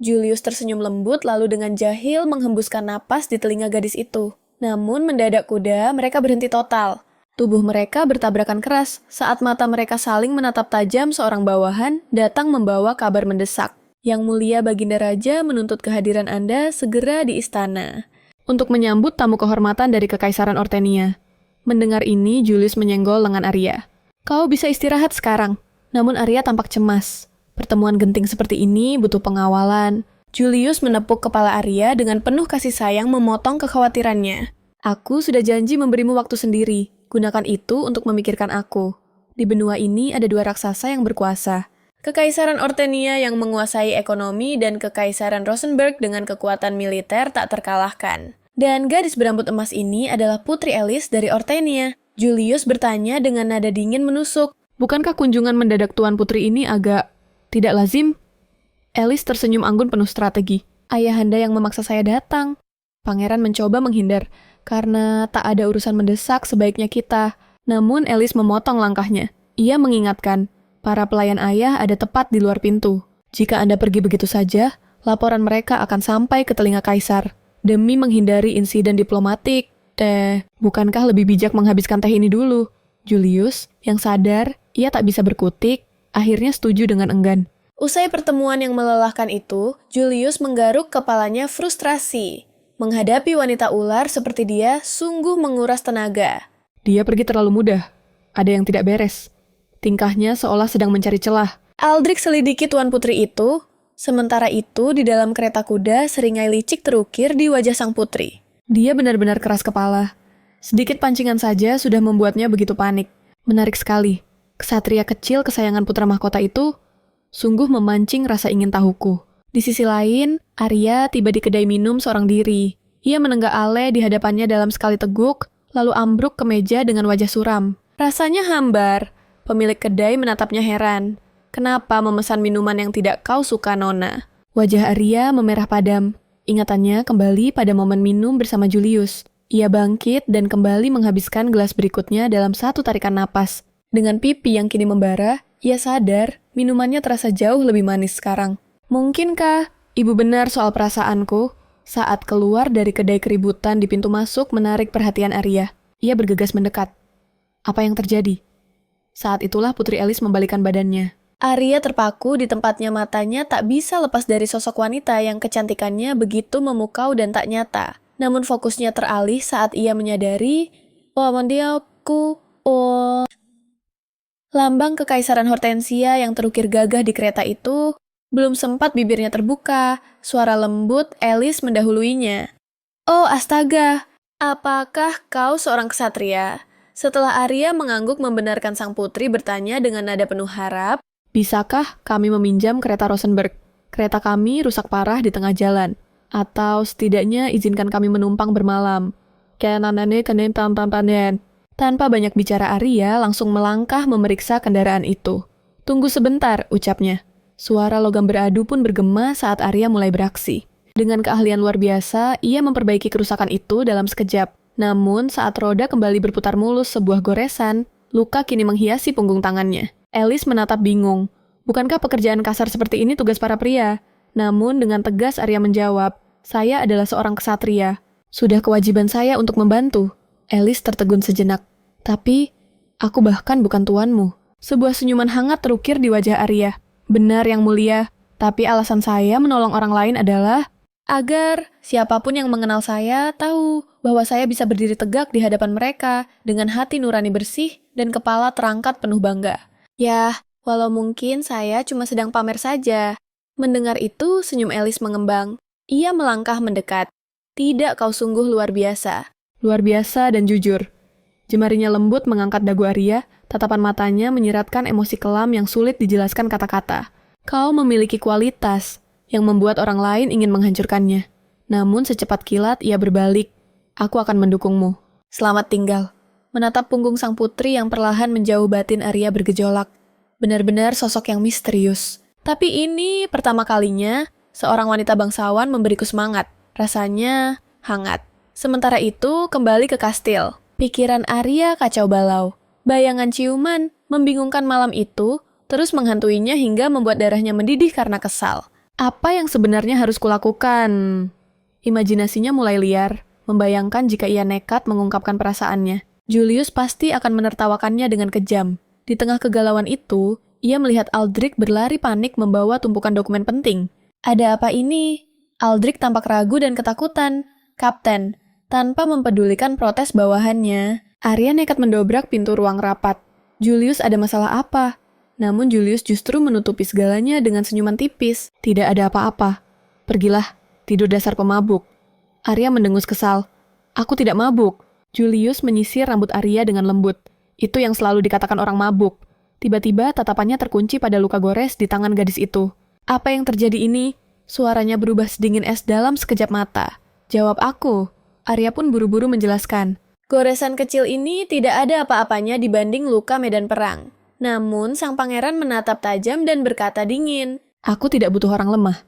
Julius tersenyum lembut lalu dengan jahil menghembuskan napas di telinga gadis itu. Namun mendadak kuda, mereka berhenti total. Tubuh mereka bertabrakan keras saat mata mereka saling menatap tajam. Seorang bawahan datang membawa kabar mendesak. Yang mulia Baginda Raja menuntut kehadiran Anda segera di istana. Untuk menyambut tamu kehormatan dari Kekaisaran Ortenia. Mendengar ini, Julius menyenggol lengan Arya. Kau bisa istirahat sekarang. Namun Arya tampak cemas. Pertemuan genting seperti ini butuh pengawalan. Julius menepuk kepala Arya dengan penuh kasih sayang memotong kekhawatirannya. Aku sudah janji memberimu waktu sendiri. Gunakan itu untuk memikirkan aku. Di benua ini ada dua raksasa yang berkuasa. Kekaisaran Ortenia yang menguasai ekonomi dan Kekaisaran Rosenberg dengan kekuatan militer tak terkalahkan. Dan gadis berambut emas ini adalah Putri Elis dari Ortenia. Julius bertanya dengan nada dingin menusuk. Bukankah kunjungan mendadak Tuan Putri ini agak tidak lazim? Elis tersenyum anggun penuh strategi. Ayahanda yang memaksa saya datang. Pangeran mencoba menghindar, karena tak ada urusan mendesak sebaiknya kita. Namun Elis memotong langkahnya. Ia mengingatkan, para pelayan ayah ada tepat di luar pintu. Jika Anda pergi begitu saja, laporan mereka akan sampai ke telinga kaisar. Demi menghindari insiden diplomatik. Bukankah lebih bijak menghabiskan teh ini dulu? Julius, yang sadar, ia tak bisa berkutik, akhirnya setuju dengan enggan. Usai pertemuan yang melelahkan itu, Julius menggaruk kepalanya frustrasi. Menghadapi wanita ular seperti dia sungguh menguras tenaga. Dia pergi terlalu mudah. Ada yang tidak beres. Tingkahnya seolah sedang mencari celah. Aldrich selidiki Tuan Putri itu. Sementara itu, di dalam kereta kuda, seringai licik terukir di wajah sang putri. Dia benar-benar keras kepala. Sedikit pancingan saja sudah membuatnya begitu panik. Menarik sekali. Ksatria kecil kesayangan putra mahkota itu sungguh memancing rasa ingin tahuku. Di sisi lain, Arya tiba di kedai minum seorang diri. Ia menenggak ale di hadapannya dalam sekali teguk, lalu ambruk ke meja dengan wajah suram. Rasanya hambar. Pemilik kedai menatapnya heran. Kenapa memesan minuman yang tidak kau suka, Nona? Wajah Arya memerah padam. Ingatannya kembali pada momen minum bersama Julius. Ia bangkit dan kembali menghabiskan gelas berikutnya dalam satu tarikan napas. Dengan pipi yang kini membara, ia sadar minumannya terasa jauh lebih manis sekarang. Mungkinkah ibu benar soal perasaanku? Saat keluar dari kedai keributan di pintu masuk menarik perhatian Arya. Ia bergegas mendekat. Apa yang terjadi? Saat itulah Putri Elis membalikkan badannya. Arya terpaku di tempatnya, matanya tak bisa lepas dari sosok wanita yang kecantikannya begitu memukau dan tak nyata. Namun fokusnya teralih saat ia menyadari, lambang kekaisaran Hortensia yang terukir gagah di kereta itu. Belum sempat bibirnya terbuka, suara lembut Elis mendahuluinya. Oh astaga, apakah kau seorang ksatria? Setelah Arya mengangguk membenarkan sang putri bertanya dengan nada penuh harap, bisakah kami meminjam kereta Rosenberg? Kereta kami rusak parah di tengah jalan. Atau setidaknya izinkan kami menumpang bermalam. Tanpa banyak bicara Arya langsung melangkah memeriksa kendaraan itu. Tunggu sebentar, ucapnya. Suara logam beradu pun bergema saat Arya mulai beraksi. Dengan keahlian luar biasa, ia memperbaiki kerusakan itu dalam sekejap. Namun saat roda kembali berputar mulus sebuah goresan, luka kini menghiasi punggung tangannya. Elis menatap bingung. Bukankah pekerjaan kasar seperti ini tugas para pria? Namun dengan tegas Arya menjawab, saya adalah seorang ksatria. Sudah kewajiban saya untuk membantu. Elis tertegun sejenak. Tapi, aku bahkan bukan tuanmu. Sebuah senyuman hangat terukir di wajah Arya. Benar yang mulia, tapi alasan saya menolong orang lain adalah agar siapapun yang mengenal saya tahu bahwa saya bisa berdiri tegak di hadapan mereka dengan hati nurani bersih dan kepala terangkat penuh bangga. Yah, walau mungkin saya cuma sedang pamer saja. Mendengar itu, senyum Elis mengembang. Ia melangkah mendekat. Tidak, kau sungguh luar biasa. Luar biasa dan jujur. Jemarinya lembut mengangkat dagu Arya, tatapan matanya menyiratkan emosi kelam yang sulit dijelaskan kata-kata. Kau memiliki kualitas yang membuat orang lain ingin menghancurkannya. Namun secepat kilat ia berbalik. Aku akan mendukungmu. Selamat tinggal. Menatap punggung sang putri yang perlahan menjauh, batin Arya bergejolak. Benar-benar sosok yang misterius. Tapi ini pertama kalinya seorang wanita bangsawan memberiku semangat. Rasanya hangat. Sementara itu kembali ke kastil. Pikiran Arya kacau balau. Bayangan ciuman membingungkan malam itu terus menghantuinya hingga membuat darahnya mendidih karena kesal. Apa yang sebenarnya harus kulakukan? Imajinasinya mulai liar, membayangkan jika ia nekat mengungkapkan perasaannya. Julius pasti akan menertawakannya dengan kejam. Di tengah kegalauan itu, ia melihat Aldrich berlari panik membawa tumpukan dokumen penting. Ada apa ini? Aldrich tampak ragu dan ketakutan. Kapten, tanpa mempedulikan protes bawahannya, Arya nekat mendobrak pintu ruang rapat. Julius ada masalah apa? Namun Julius justru menutupi segalanya dengan senyuman tipis. Tidak ada apa-apa. Pergilah, tidur dasar pemabuk. Arya mendengus kesal. Aku tidak mabuk. Julius menyisir rambut Arya dengan lembut. Itu yang selalu dikatakan orang mabuk. Tiba-tiba tatapannya terkunci pada luka gores di tangan gadis itu. Apa yang terjadi ini? Suaranya berubah sedingin es dalam sekejap mata. Jawab aku. Arya pun buru-buru menjelaskan. Goresan kecil ini tidak ada apa-apanya dibanding luka medan perang. Namun sang pangeran menatap tajam dan berkata dingin. Aku tidak butuh orang lemah.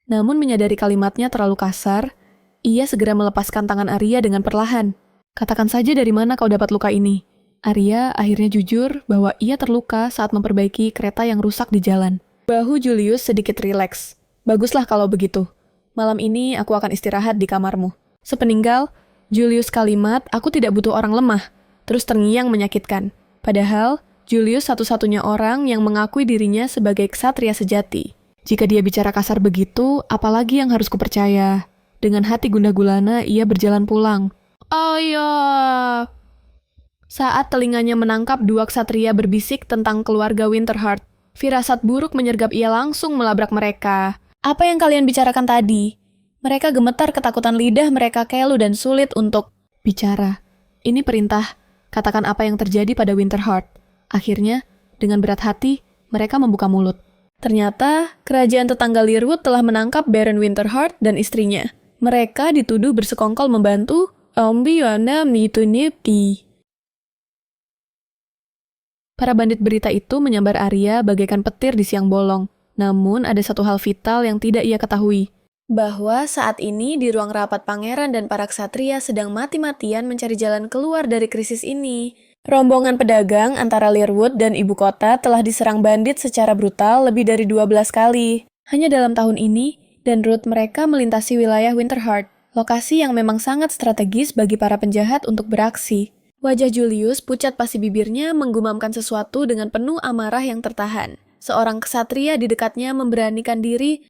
Namun menyadari kalimatnya terlalu kasar, ia segera melepaskan tangan Arya dengan perlahan. Katakan saja dari mana kau dapat luka ini. Arya akhirnya jujur bahwa ia terluka saat memperbaiki kereta yang rusak di jalan. Bahu Julius sedikit rileks. Baguslah kalau begitu. Malam ini aku akan istirahat di kamarmu. Sepeninggal, Julius kalimat, aku tidak butuh orang lemah, terus terngiang menyakitkan. Padahal, Julius satu-satunya orang yang mengakui dirinya sebagai ksatria sejati. Jika dia bicara kasar begitu, apalagi yang harus kupercaya? Dengan hati gundah gulana, ia berjalan pulang. Ayah! Saat telinganya menangkap dua ksatria berbisik tentang keluarga Winterheart, firasat buruk menyergap ia langsung melabrak mereka. Apa yang kalian bicarakan tadi? Mereka gemetar ketakutan, lidah mereka kelu dan sulit untuk bicara. Ini perintah, katakan apa yang terjadi pada Winterheart. Akhirnya, dengan berat hati, mereka membuka mulut. Ternyata, kerajaan tetangga Learwood telah menangkap Baron Winterheart dan istrinya. Mereka dituduh bersekongkol membantu Ombi Wana Mitunipti. Para bandit berita itu menyambar Arya bagaikan petir di siang bolong. Namun ada satu hal vital yang tidak ia ketahui. Bahwa saat ini di ruang rapat pangeran dan para ksatria sedang mati-matian mencari jalan keluar dari krisis ini. Rombongan pedagang antara Learwood dan ibu kota telah diserang bandit secara brutal lebih dari 12 kali. Hanya dalam tahun ini, dan rute mereka melintasi wilayah Winterheart, lokasi yang memang sangat strategis bagi para penjahat untuk beraksi. Wajah Julius pucat pasi bibirnya menggumamkan sesuatu dengan penuh amarah yang tertahan. Seorang ksatria di dekatnya memberanikan diri